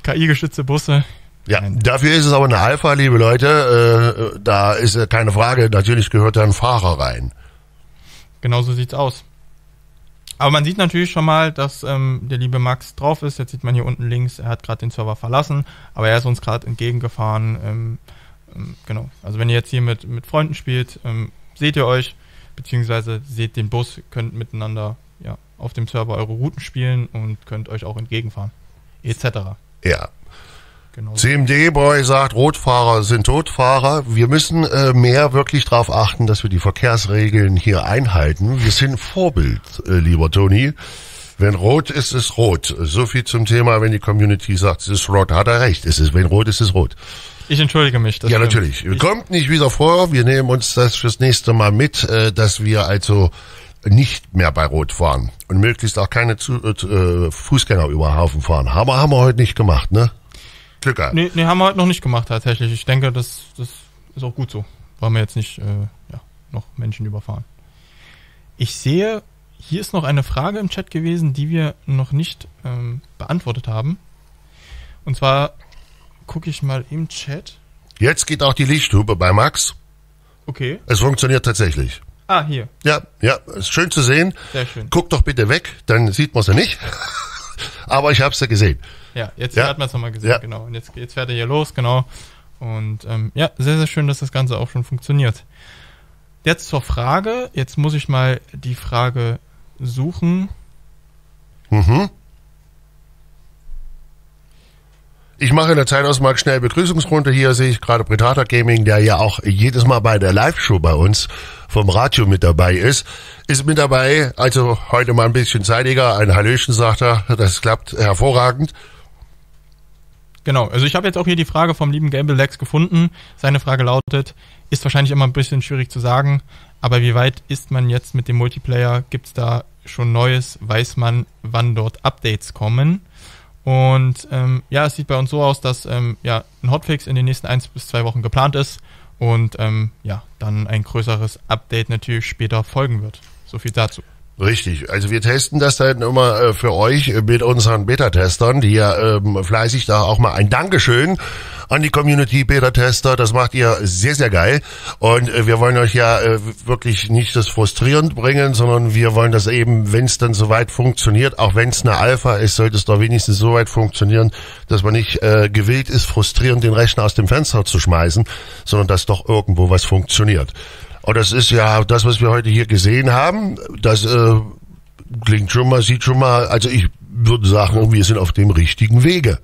KI-gestützte Busse. Ja, dafür ist es aber eine Alpha, liebe Leute. Da ist keine Frage, natürlich gehört da ein Fahrer rein. Genau so sieht's aus. Aber man sieht natürlich schon mal, dass der liebe Max drauf ist. Jetzt sieht man hier unten links, er hat gerade den Server verlassen, aber er ist uns gerade entgegengefahren. Genau, also wenn ihr jetzt hier mit Freunden spielt, seht ihr euch, beziehungsweise seht den Bus, könnt miteinander auf dem Server eure Routen spielen und könnt euch auch entgegenfahren, etc. Ja. Genau. CMD-Boy sagt, Rotfahrer sind Totfahrer. Wir müssen mehr wirklich darauf achten, dass wir die Verkehrsregeln hier einhalten. Wir sind Vorbild, lieber Toni. Wenn rot ist, ist rot. So viel zum Thema, wenn die Community sagt, es ist rot, hat er recht. Wenn rot ist, ist rot. Ich entschuldige mich. Ja, stimmt. Natürlich. Kommt nicht wieder vor. Wir nehmen uns das fürs nächste Mal mit, dass wir also nicht mehr bei Rot fahren und möglichst auch keine Fußgänger über Haufen fahren. Haben wir heute nicht gemacht, ne? Glück gehabt. Nee, haben wir heute noch nicht gemacht tatsächlich. Ich denke, das ist auch gut so. Wollen wir jetzt nicht noch Menschen überfahren. Ich sehe, hier ist noch eine Frage im Chat gewesen, die wir noch nicht beantwortet haben. Und zwar gucke ich mal im Chat. Jetzt geht auch die Lichthupe bei Max. Okay. Es funktioniert tatsächlich. Ah, hier. Ja, ist schön zu sehen. Sehr schön. Guck doch bitte weg, dann sieht man sie nicht. Aber ich hab's ja gesehen. Ja, jetzt hat man es nochmal gesehen, genau. Und jetzt fährt er hier los, genau. Und sehr, sehr schön, dass das Ganze auch schon funktioniert. Jetzt zur Frage. Jetzt muss ich mal die Frage suchen. Ich mache in der Zeit aus Marc schnell Begrüßungsrunde. Hier sehe ich gerade Predator Gaming, der ja auch jedes Mal bei der Live-Show bei uns vom Radio mit dabei ist mit dabei. Also heute mal ein bisschen zeitiger. Ein Hallöchen, sagt er. Das klappt hervorragend. Genau, also ich habe jetzt auch hier die Frage vom lieben Gamble Lex gefunden. Seine Frage lautet, ist wahrscheinlich immer ein bisschen schwierig zu sagen, aber wie weit ist man jetzt mit dem Multiplayer? Gibt's da schon Neues? Weiß man, wann dort Updates kommen? Und es sieht bei uns so aus, dass ein Hotfix in den nächsten 1 bis 2 Wochen geplant ist und dann ein größeres Update natürlich später folgen wird. So viel dazu. Richtig, also wir testen das dann immer für euch mit unseren Beta-Testern, die ja fleißig da auch mal ein Dankeschön an die Community Beta-Tester, das macht ihr sehr, sehr geil und wir wollen euch ja wirklich nicht das frustrierend bringen, sondern wir wollen das eben, wenn es dann soweit funktioniert, auch wenn es eine Alpha ist, sollte es doch wenigstens so weit funktionieren, dass man nicht gewillt ist, frustrierend den Rechner aus dem Fenster zu schmeißen, sondern dass doch irgendwo was funktioniert. Und das ist ja das, was wir heute hier gesehen haben. Das klingt schon mal, sieht schon mal, also ich würde sagen, wir sind auf dem richtigen Wege.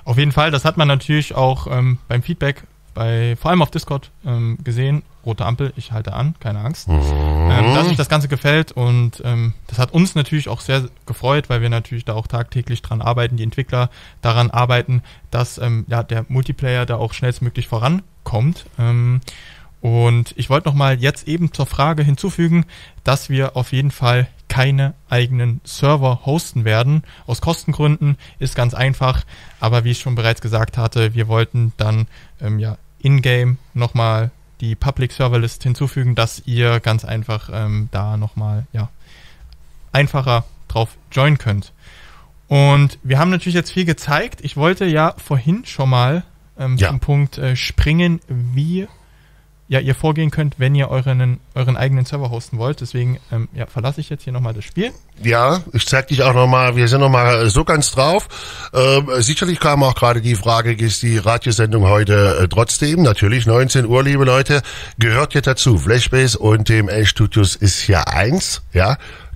Auf jeden Fall, das hat man natürlich auch beim Feedback, vor allem auf Discord gesehen. Rote Ampel, ich halte an, keine Angst. Dass euch das Ganze gefällt und das hat uns natürlich auch sehr gefreut, weil wir natürlich da auch tagtäglich dran arbeiten, die Entwickler daran arbeiten, dass der Multiplayer da auch schnellstmöglich vorankommt. Und ich wollte nochmal jetzt eben zur Frage hinzufügen, dass wir auf jeden Fall keine eigenen Server hosten werden. Aus Kostengründen ist ganz einfach, aber wie ich schon bereits gesagt hatte, wir wollten dann in-game nochmal die Public Server List hinzufügen, dass ihr ganz einfach da nochmal einfacher drauf joinen könnt. Und wir haben natürlich jetzt viel gezeigt. Ich wollte ja vorhin schon mal zum Punkt springen, wie ihr vorgehen könnt, wenn ihr euren eigenen Server hosten wollt. Deswegen verlasse ich jetzt hier nochmal das Spiel. Ja, ich zeig dich auch nochmal, wir sind nochmal so ganz drauf. Sicherlich kam auch gerade die Frage, ist die Radiosendung heute trotzdem, natürlich 19 Uhr, liebe Leute, gehört ja dazu. Flashbase und TML Studios ist ja eins,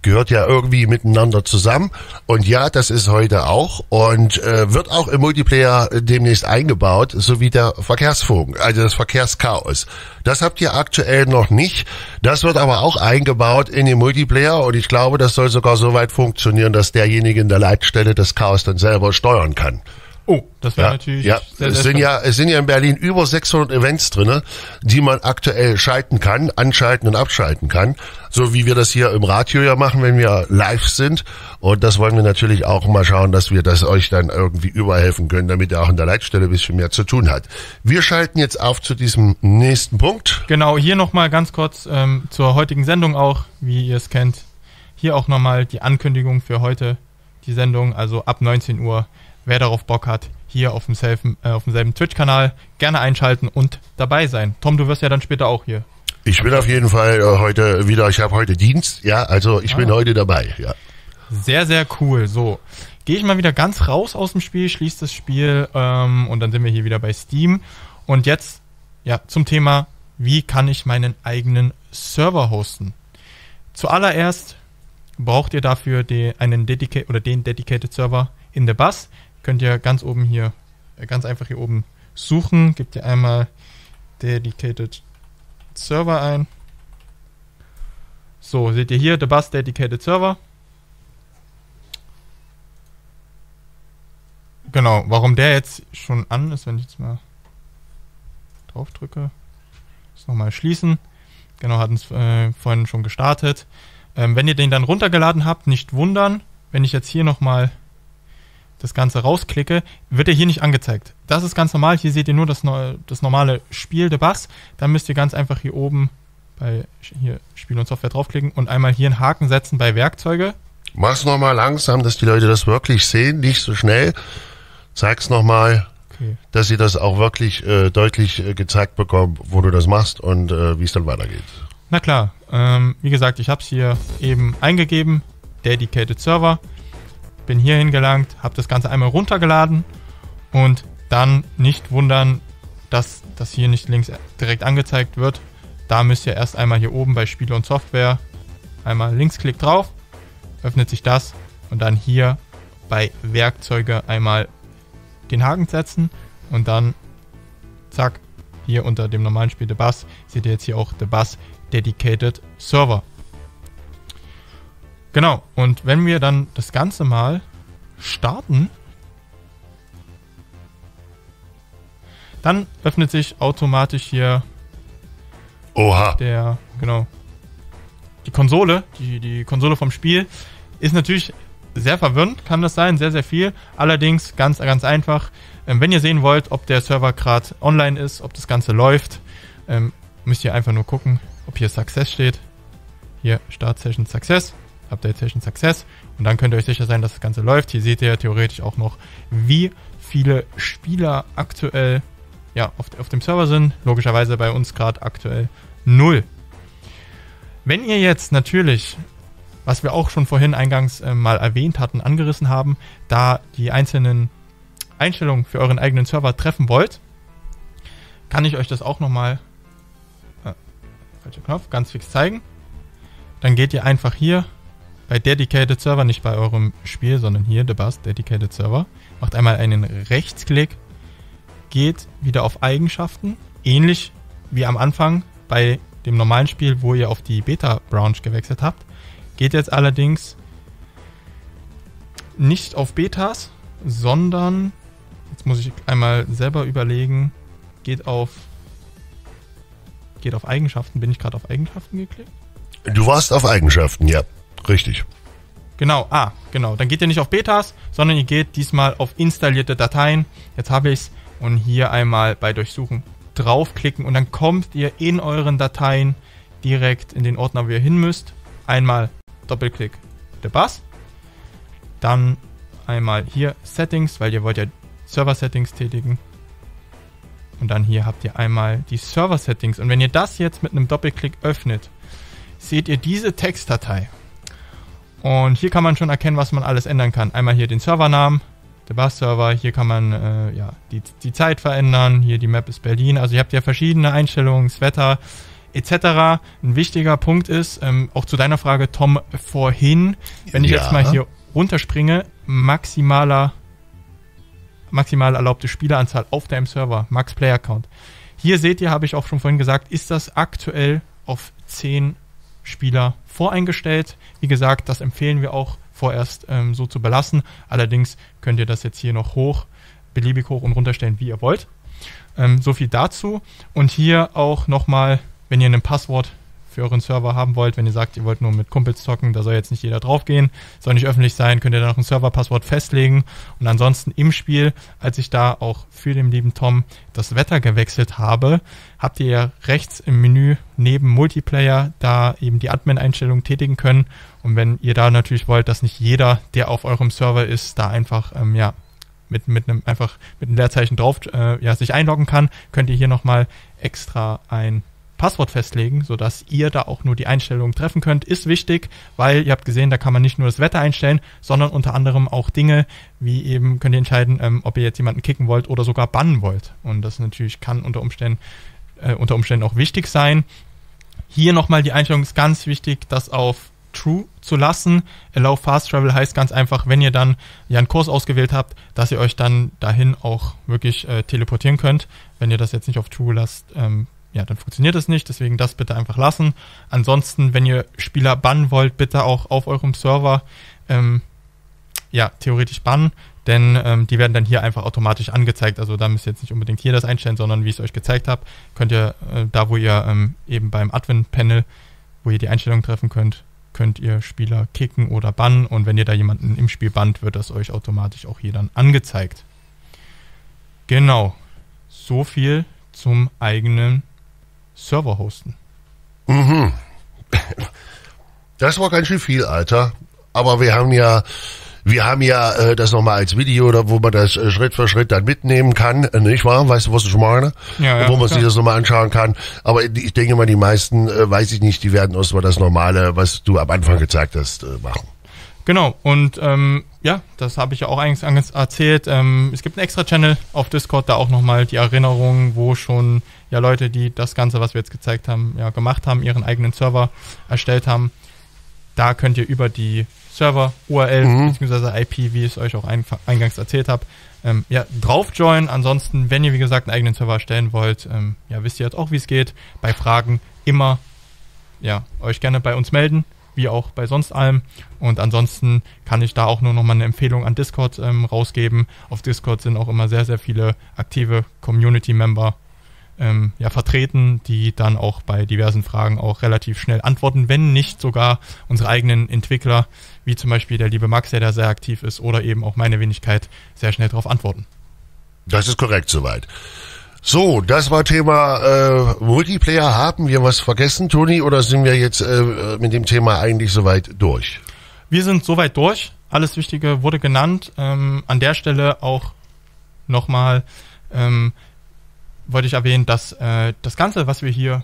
gehört ja irgendwie miteinander zusammen. Und ja, das ist heute auch und wird auch im Multiplayer demnächst eingebaut, sowie der Verkehrsfunk, also das Verkehrschaos. Das habt ihr aktuell noch nicht. Das wird aber auch eingebaut in den Multiplayer und ich glaube, das soll sogar so weit funktionieren, dass derjenige in der Leitstelle das Chaos dann selber steuern kann. Oh, das wäre natürlich sehr, sehr es sind ja in Berlin über 600 Events drinne, die man aktuell schalten kann, anschalten und abschalten kann, so wie wir das hier im Radio ja machen, wenn wir live sind. Und das wollen wir natürlich auch mal schauen, dass wir das euch dann irgendwie überhelfen können, damit ihr auch in der Leitstelle ein bisschen mehr zu tun hat. Wir schalten jetzt auf zu diesem nächsten Punkt. Genau, hier nochmal ganz kurz zur heutigen Sendung auch, wie ihr es kennt. Hier auch nochmal die Ankündigung für heute, die Sendung, also ab 19 Uhr. Wer darauf Bock hat, hier auf demselben Twitch-Kanal gerne einschalten und dabei sein. Tom, du wirst ja dann später auch hier. Ich bin auf jeden Fall heute wieder, ich habe heute Dienst, also ich bin heute dabei, Sehr, sehr cool. So, gehe ich mal wieder ganz raus aus dem Spiel, schließe das Spiel und dann sind wir hier wieder bei Steam. Und jetzt zum Thema, wie kann ich meinen eigenen Server hosten? Zuallererst braucht ihr dafür den Dedicated Server in the Bus. Könnt ihr ganz oben hier, ganz einfach hier oben suchen. Gebt ihr einmal Dedicated Server ein. So, seht ihr hier, The Bus Dedicated Server. Genau, warum der jetzt schon an ist, wenn ich jetzt mal drauf drücke. Das nochmal schließen. Genau, hatten es vorhin schon gestartet. Wenn ihr den dann runtergeladen habt, nicht wundern, wenn ich jetzt hier nochmal das Ganze rausklicke, wird er hier nicht angezeigt. Das ist ganz normal. Hier seht ihr nur das normale Spiel, The Bus. Dann müsst ihr ganz einfach hier oben bei hier Spiel und Software draufklicken und einmal hier einen Haken setzen bei Werkzeuge. Mach's nochmal langsam, dass die Leute das wirklich sehen, nicht so schnell. Zeig's nochmal, dass sie das auch wirklich deutlich gezeigt bekommen, wo du das machst und wie es dann weitergeht. Na klar, wie gesagt, ich habe es hier eben eingegeben, Dedicated Server. Bin hier hingelangt, habe das Ganze einmal runtergeladen und dann nicht wundern, dass das hier nicht links direkt angezeigt wird. Da müsst ihr erst einmal hier oben bei Spiele und Software einmal Linksklick drauf, öffnet sich das und dann hier bei Werkzeuge einmal den Haken setzen und dann zack, hier unter dem normalen Spiel The Bus seht ihr jetzt hier auch The Bus Dedicated Server. Genau, und wenn wir dann das Ganze mal starten, dann öffnet sich automatisch hier die Konsole, die Konsole vom Spiel. Ist natürlich sehr verwirrend, kann das sein, sehr, sehr viel. Allerdings ganz, ganz einfach, wenn ihr sehen wollt, ob der Server gerade online ist, ob das Ganze läuft, müsst ihr einfach nur gucken, ob hier Success steht. Hier Start Session Success. Update Session Success und dann könnt ihr euch sicher sein, dass das Ganze läuft. Hier seht ihr theoretisch auch noch, wie viele Spieler aktuell auf dem Server sind. Logischerweise bei uns gerade aktuell 0. Wenn ihr jetzt natürlich, was wir auch schon vorhin eingangs mal erwähnt hatten, angerissen haben, da die einzelnen Einstellungen für euren eigenen Server treffen wollt, kann ich euch das auch nochmal falscher Knopf, ganz fix zeigen. Dann geht ihr einfach hier bei Dedicated Server, nicht bei eurem Spiel, sondern hier, The Bus Dedicated Server. Macht einmal einen Rechtsklick, geht wieder auf Eigenschaften, ähnlich wie am Anfang bei dem normalen Spiel, wo ihr auf die Beta-Branch gewechselt habt. Geht jetzt allerdings nicht auf Betas, sondern, jetzt muss ich einmal selber überlegen, geht auf Eigenschaften. Bin ich gerade auf Eigenschaften geklickt? Du warst auf Eigenschaften, ja. Richtig. Genau, genau. Dann geht ihr nicht auf Betas, sondern ihr geht diesmal auf installierte Dateien. Jetzt habe ich es. Und hier einmal bei Durchsuchen draufklicken und dann kommt ihr in euren Dateien direkt in den Ordner, wo ihr hin müsst. Einmal Doppelklick der Bass. Dann einmal hier Settings, weil ihr wollt ja Server-Settings tätigen. Und dann hier habt ihr einmal die Server-Settings. Und wenn ihr das jetzt mit einem Doppelklick öffnet, seht ihr diese Textdatei. Und hier kann man schon erkennen, was man alles ändern kann. Einmal hier den Servernamen, der Bass-Server. Hier kann man die Zeit verändern. Hier die Map ist Berlin. Also ihr habt ja verschiedene Einstellungen, das Wetter etc. Ein wichtiger Punkt ist, auch zu deiner Frage, Tom, vorhin, wenn ich jetzt mal hier runterspringe, maximal erlaubte Spieleranzahl auf deinem Server, Max Player Count. Hier seht ihr, habe ich auch schon vorhin gesagt, ist das aktuell auf 10 Spieler voreingestellt. Wie gesagt, das empfehlen wir auch vorerst so zu belassen. Allerdings könnt ihr das jetzt hier noch beliebig hoch und runter stellen, wie ihr wollt. So viel dazu. Und hier auch nochmal, wenn ihr ein Passwort für euren Server haben wollt, wenn ihr sagt, ihr wollt nur mit Kumpels zocken, da soll jetzt nicht jeder draufgehen, soll nicht öffentlich sein, könnt ihr da noch ein Serverpasswort festlegen. Und ansonsten im Spiel, als ich da auch für den lieben Tom das Wetter gewechselt habe, habt ihr ja rechts im Menü neben Multiplayer da eben die Admin-Einstellungen tätigen können. Und wenn ihr da natürlich wollt, dass nicht jeder, der auf eurem Server ist, da einfach mit einem Leerzeichen drauf sich einloggen kann, könnt ihr hier nochmal extra ein Passwort festlegen, sodass ihr da auch nur die Einstellungen treffen könnt. Ist wichtig, weil ihr habt gesehen, da kann man nicht nur das Wetter einstellen, sondern unter anderem auch Dinge, wie eben könnt ihr entscheiden, ob ihr jetzt jemanden kicken wollt oder sogar bannen wollt. Und das natürlich kann unter Umständen auch wichtig sein. Hier nochmal die Einstellung ist ganz wichtig, das auf True zu lassen. Allow Fast Travel heißt ganz einfach, wenn ihr dann einen Kurs ausgewählt habt, dass ihr euch dann dahin auch wirklich teleportieren könnt. Wenn ihr das jetzt nicht auf True lasst, dann funktioniert es nicht, deswegen das bitte einfach lassen. Ansonsten, wenn ihr Spieler bannen wollt, bitte auch auf eurem Server theoretisch bannen, denn die werden dann hier einfach automatisch angezeigt. Also da müsst ihr jetzt nicht unbedingt hier das einstellen, sondern wie ich es euch gezeigt habe, könnt ihr da, wo ihr eben beim Admin-Panel, wo ihr die Einstellungen treffen könnt ihr Spieler kicken oder bannen, und wenn ihr da jemanden im Spiel bannt, wird das euch automatisch auch hier dann angezeigt. Genau, so viel zum eigenen Server hosten. Mhm. Das war ganz schön viel, Alter. Aber wir haben ja das nochmal als Video, oder wo man das Schritt für Schritt dann mitnehmen kann, nicht wahr? Weißt du, was ich meine? Ja, wo man sich das nochmal anschauen kann. Aber ich denke mal, die meisten, weiß ich nicht, die werden erstmal das Normale, was du am Anfang gezeigt hast, machen. Genau, und das habe ich ja auch eigentlich erzählt. Es gibt einen extra Channel auf Discord, da auch nochmal die Erinnerungen, wo schon Leute, die das Ganze, was wir jetzt gezeigt haben, gemacht haben, ihren eigenen Server erstellt haben. Da könnt ihr über die Server-URL bzw. IP, wie ich es euch auch eingangs erzählt habe, drauf joinen. Ansonsten, wenn ihr wie gesagt einen eigenen Server erstellen wollt, wisst ihr jetzt auch, wie es geht. Bei Fragen immer euch gerne bei uns melden, wie auch bei sonst allem. Und ansonsten kann ich da auch nur nochmal eine Empfehlung an Discord rausgeben. Auf Discord sind auch immer sehr, sehr viele aktive Community-Member vertreten, die dann auch bei diversen Fragen auch relativ schnell antworten, wenn nicht sogar unsere eigenen Entwickler, wie zum Beispiel der liebe Max, der da sehr aktiv ist, oder eben auch meine Wenigkeit, sehr schnell darauf antworten. Das ist korrekt soweit. So, das war Thema Multiplayer. Haben wir was vergessen, Toni, oder sind wir jetzt mit dem Thema eigentlich soweit durch? Wir sind soweit durch. Alles Wichtige wurde genannt. An der Stelle auch nochmal wollte ich erwähnen, dass das Ganze, was wir hier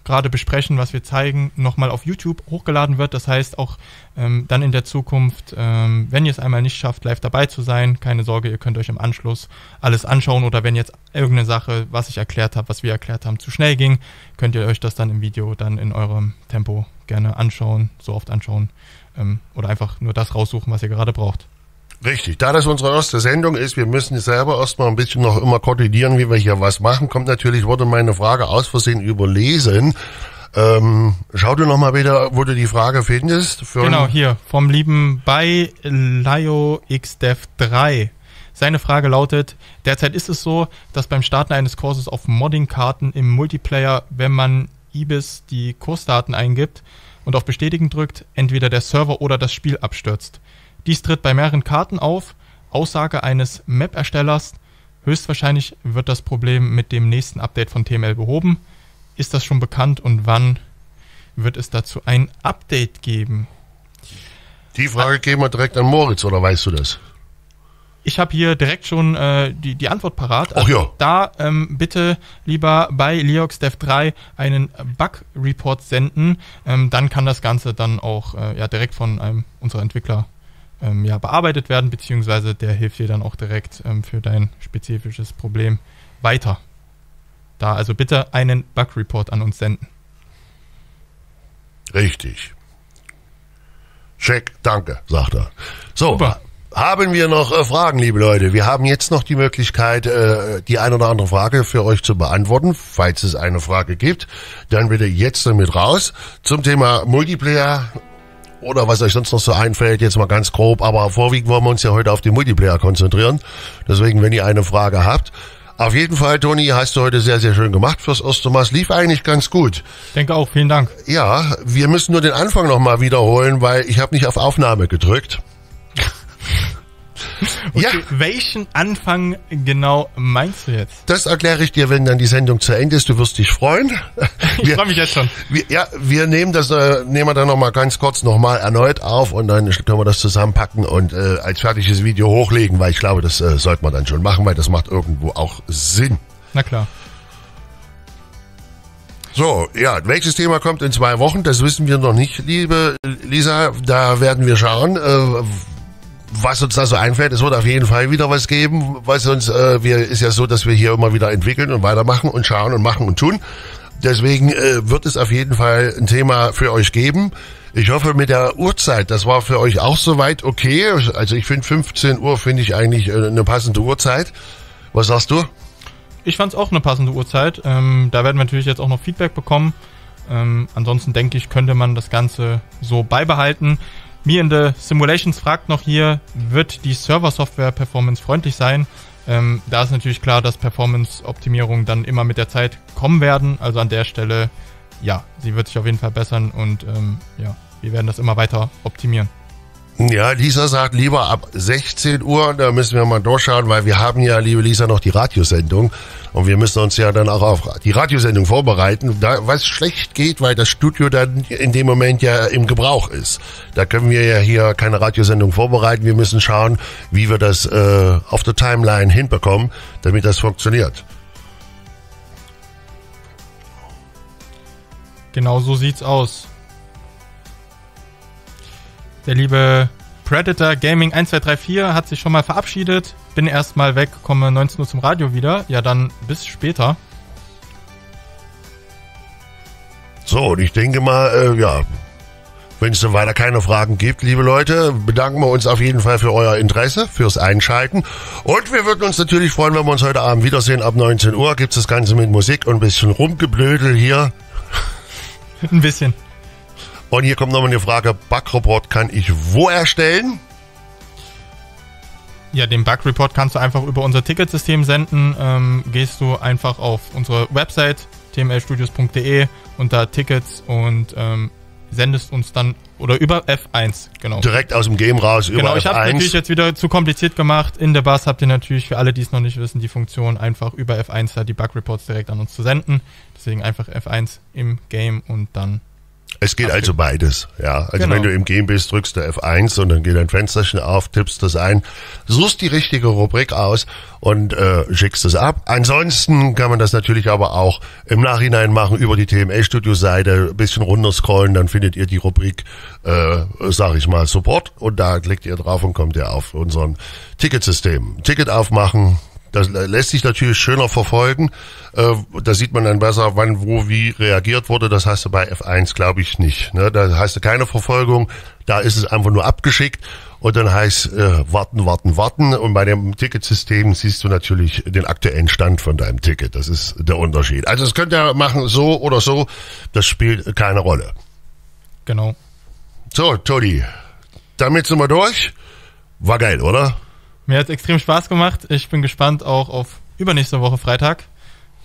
gerade besprechen, was wir zeigen, nochmal auf YouTube hochgeladen wird. Das heißt auch dann in der Zukunft, wenn ihr es einmal nicht schafft, live dabei zu sein, keine Sorge, ihr könnt euch im Anschluss alles anschauen, oder wenn jetzt irgendeine Sache, was ich erklärt habe, was wir erklärt haben, zu schnell ging, könnt ihr euch das dann im Video dann in eurem Tempo gerne anschauen, so oft anschauen, oder einfach nur das raussuchen, was ihr gerade braucht. Richtig, da das unsere erste Sendung ist, wir müssen selber erstmal ein bisschen noch immer koordinieren, wie wir hier was machen. Kommt natürlich, wurde meine Frage aus Versehen überlesen. Schau dir nochmal wieder, wo du die Frage findest. Genau, hier, vom lieben bei LioXDev3. Seine Frage lautet: Derzeit ist es so, dass beim Starten eines Kurses auf Modding-Karten im Multiplayer, wenn man IBIS die Kursdaten eingibt, und auf Bestätigen drückt, entweder der Server oder das Spiel abstürzt. Dies tritt bei mehreren Karten auf. Aussage eines Map-Erstellers: Höchstwahrscheinlich wird das Problem mit dem nächsten Update von TML behoben. Ist das schon bekannt und wann wird es dazu ein Update geben? Die Frage geben wir direkt an Moritz, oder weißt du das? Ich habe hier direkt schon die Antwort parat. Ach ja. Da bitte lieber bei LeoxDev3 einen Bug-Report senden. Dann kann das Ganze dann auch direkt von einem unserer Entwickler bearbeitet werden, beziehungsweise der hilft dir dann auch direkt für dein spezifisches Problem weiter. Da also bitte einen Bug-Report an uns senden. Richtig. Check, danke, sagt er. So, Super. Haben wir noch Fragen, liebe Leute? Wir haben jetzt noch die Möglichkeit, die ein oder andere Frage für euch zu beantworten. Falls es eine Frage gibt, dann bitte jetzt damit raus. Zum Thema Multiplayer oder was euch sonst noch so einfällt, jetzt mal ganz grob. Aber vorwiegend wollen wir uns ja heute auf den Multiplayer konzentrieren. Deswegen, wenn ihr eine Frage habt. Auf jeden Fall, Toni, hast du heute sehr, sehr schön gemacht fürs erste Mal. Es lief eigentlich ganz gut. Denke auch, vielen Dank. Ja, wir müssen nur den Anfang nochmal wiederholen, weil ich habe nicht auf Aufnahme gedrückt. Okay, Ja. welchen Anfang genau meinst du jetzt? Das erkläre ich dir, wenn dann die Sendung zu Ende ist. Du wirst dich freuen. Ich freue mich jetzt schon. Wir nehmen das, nehmen wir dann nochmal ganz kurz nochmal erneut auf und dann können wir das zusammenpacken und als fertiges Video hochlegen, weil ich glaube, das sollte man dann schon machen, weil das macht irgendwo auch Sinn. Na klar. So, ja, welches Thema kommt in 2 Wochen? Das wissen wir noch nicht, liebe Lisa. Da werden wir schauen, was uns da so einfällt. Es wird auf jeden Fall wieder was geben, weil sonst ist ja so, dass wir hier immer wieder entwickeln und weitermachen und schauen und machen und tun. Deswegen wird es auf jeden Fall ein Thema für euch geben. Ich hoffe mit der Uhrzeit, das war für euch auch soweit okay. Also ich finde 15 Uhr finde ich eigentlich eine passende Uhrzeit. Was sagst du? Ich fand es auch eine passende Uhrzeit. Da werden wir natürlich jetzt auch noch Feedback bekommen. Ansonsten denke ich, könnte man das Ganze so beibehalten. Me in the Simulations fragt noch hier, wird die Server-Software performance-freundlich sein? Da ist natürlich klar, dass Performance-Optimierungen dann immer mit der Zeit kommen werden. Also an der Stelle, ja, sie wird sich auf jeden Fall bessern und wir werden das immer weiter optimieren. Ja, Lisa sagt lieber ab 16 Uhr, da müssen wir mal durchschauen, weil wir haben ja, liebe Lisa, noch die Radiosendung und wir müssen uns ja dann auch auf die Radiosendung vorbereiten, da was schlecht geht, weil das Studio dann in dem Moment ja im Gebrauch ist. Da können wir ja hier keine Radiosendung vorbereiten, wir müssen schauen, wie wir das auf der Timeline hinbekommen, damit das funktioniert. Genau so sieht's aus. Der liebe Predator Gaming 1234 hat sich schon mal verabschiedet. Bin erstmal weg, komme 19 Uhr zum Radio wieder. Ja, dann bis später. So, und ich denke mal, wenn es dann weiter keine Fragen gibt, liebe Leute, bedanken wir uns auf jeden Fall für euer Interesse, fürs Einschalten. Und wir würden uns natürlich freuen, wenn wir uns heute Abend wiedersehen. Ab 19 Uhr gibt's das Ganze mit Musik und ein bisschen Rumgeblödel hier. Ein bisschen. Und hier kommt nochmal eine Frage, Bug-Report kann ich wo erstellen? Ja, den Bug-Report kannst du einfach über unser Ticketsystem senden. Gehst du einfach auf unsere Website tmlstudios.de unter Tickets und sendest uns dann, oder über F1, genau. Direkt aus dem Game raus, über Genau, ich F1. habe natürlich jetzt wieder zu kompliziert gemacht. In der Bus habt ihr natürlich, für alle, die es noch nicht wissen, die Funktion, einfach über F1 da die Bug-Reports direkt an uns zu senden. Deswegen einfach F1 im Game und dann... Es geht also beides, ja. Also Genau. wenn du im Game bist, drückst du F1 und dann geht ein Fensterchen auf, tippst das ein, suchst die richtige Rubrik aus und schickst es ab. Ansonsten kann man das natürlich aber auch im Nachhinein machen über die TML-Studio-Seite, ein bisschen runterscrollen, dann findet ihr die Rubrik, sag ich mal, Support und da klickt ihr drauf und kommt ihr auf unseren Ticketsystem. Ticket aufmachen. Das lässt sich natürlich schöner verfolgen. Da sieht man dann besser, wann, wo, wie reagiert wurde. Das hast du bei F1, glaube ich, nicht. Ne? Da hast du keine Verfolgung. Da ist es einfach nur abgeschickt. Und dann heißt warten. Und bei dem Ticketsystem siehst du natürlich den aktuellen Stand von deinem Ticket. Das ist der Unterschied. Also das könnt ihr machen so oder so. Das spielt keine Rolle. Genau. So, Toni, damit sind wir durch. War geil, oder? Mir hat extrem Spaß gemacht. Ich bin gespannt auch auf übernächste Woche Freitag.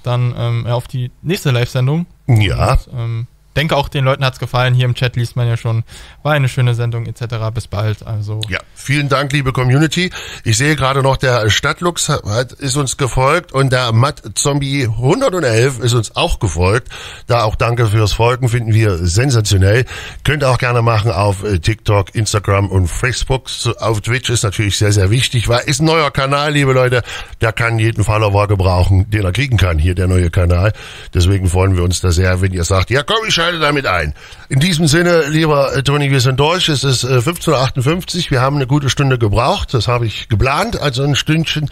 Dann auf die nächste Live-Sendung. Ja. Und, denke auch, den Leuten hat's gefallen. Hier im Chat liest man ja schon, war eine schöne Sendung etc. Bis bald. Also ja, vielen Dank, liebe Community. Ich sehe gerade noch, der Stadtlux ist uns gefolgt und der Matt Zombie 111 ist uns auch gefolgt. Da auch danke fürs Folgen, finden wir sensationell. Könnt ihr auch gerne machen auf TikTok, Instagram und Facebook. Auf Twitch ist natürlich sehr, sehr wichtig, weil ist ein neuer Kanal, liebe Leute. Der kann jeden Follower gebrauchen, den er kriegen kann, hier der neue Kanal. Deswegen freuen wir uns da sehr, wenn ihr sagt, ja komm, ich schalte damit ein. In diesem Sinne, lieber Toni, wir sind durch. Es ist 15:58 Uhr. Wir haben eine gute Stunde gebraucht. Das habe ich geplant. Also ein Stündchen.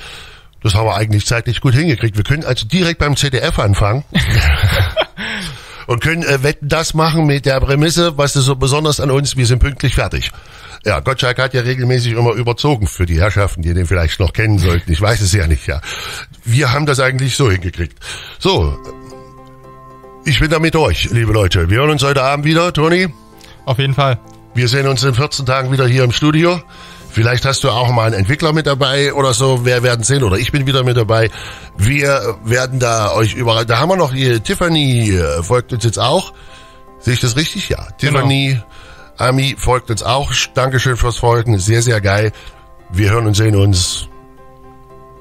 Das haben wir eigentlich zeitlich gut hingekriegt. Wir können also direkt beim ZDF anfangen. Und können Wetten, das machen mit der Prämisse, was ist so besonders an uns, wir sind pünktlich fertig. Ja, Gottschalk hat ja regelmäßig immer überzogen für die Herrschaften, die den vielleicht noch kennen sollten. Ich weiß es ja nicht, ja. Wir haben das eigentlich so hingekriegt. So, ich bin damit durch, liebe Leute. Wir hören uns heute Abend wieder, Toni. auf jeden Fall. Wir sehen uns in 14 Tagen wieder hier im Studio. Vielleicht hast du auch mal einen Entwickler mit dabei oder so. Wir werden sehen. Oder ich bin wieder mit dabei. Wir werden da euch überall... Da haben wir noch hier Tiffany, folgt uns jetzt auch. Sehe ich das richtig? Ja. Tiffany, Ami folgt uns auch. Dankeschön fürs Folgen. Sehr, sehr geil. Wir hören und sehen uns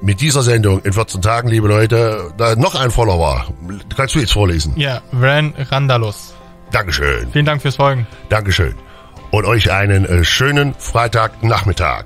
mit dieser Sendung in 14 Tagen, liebe Leute. Da noch ein Follower. Kannst du jetzt vorlesen? Ja, Ran Randalus. Dankeschön. Vielen Dank fürs Folgen. Dankeschön. Und euch einen schönen Freitagnachmittag.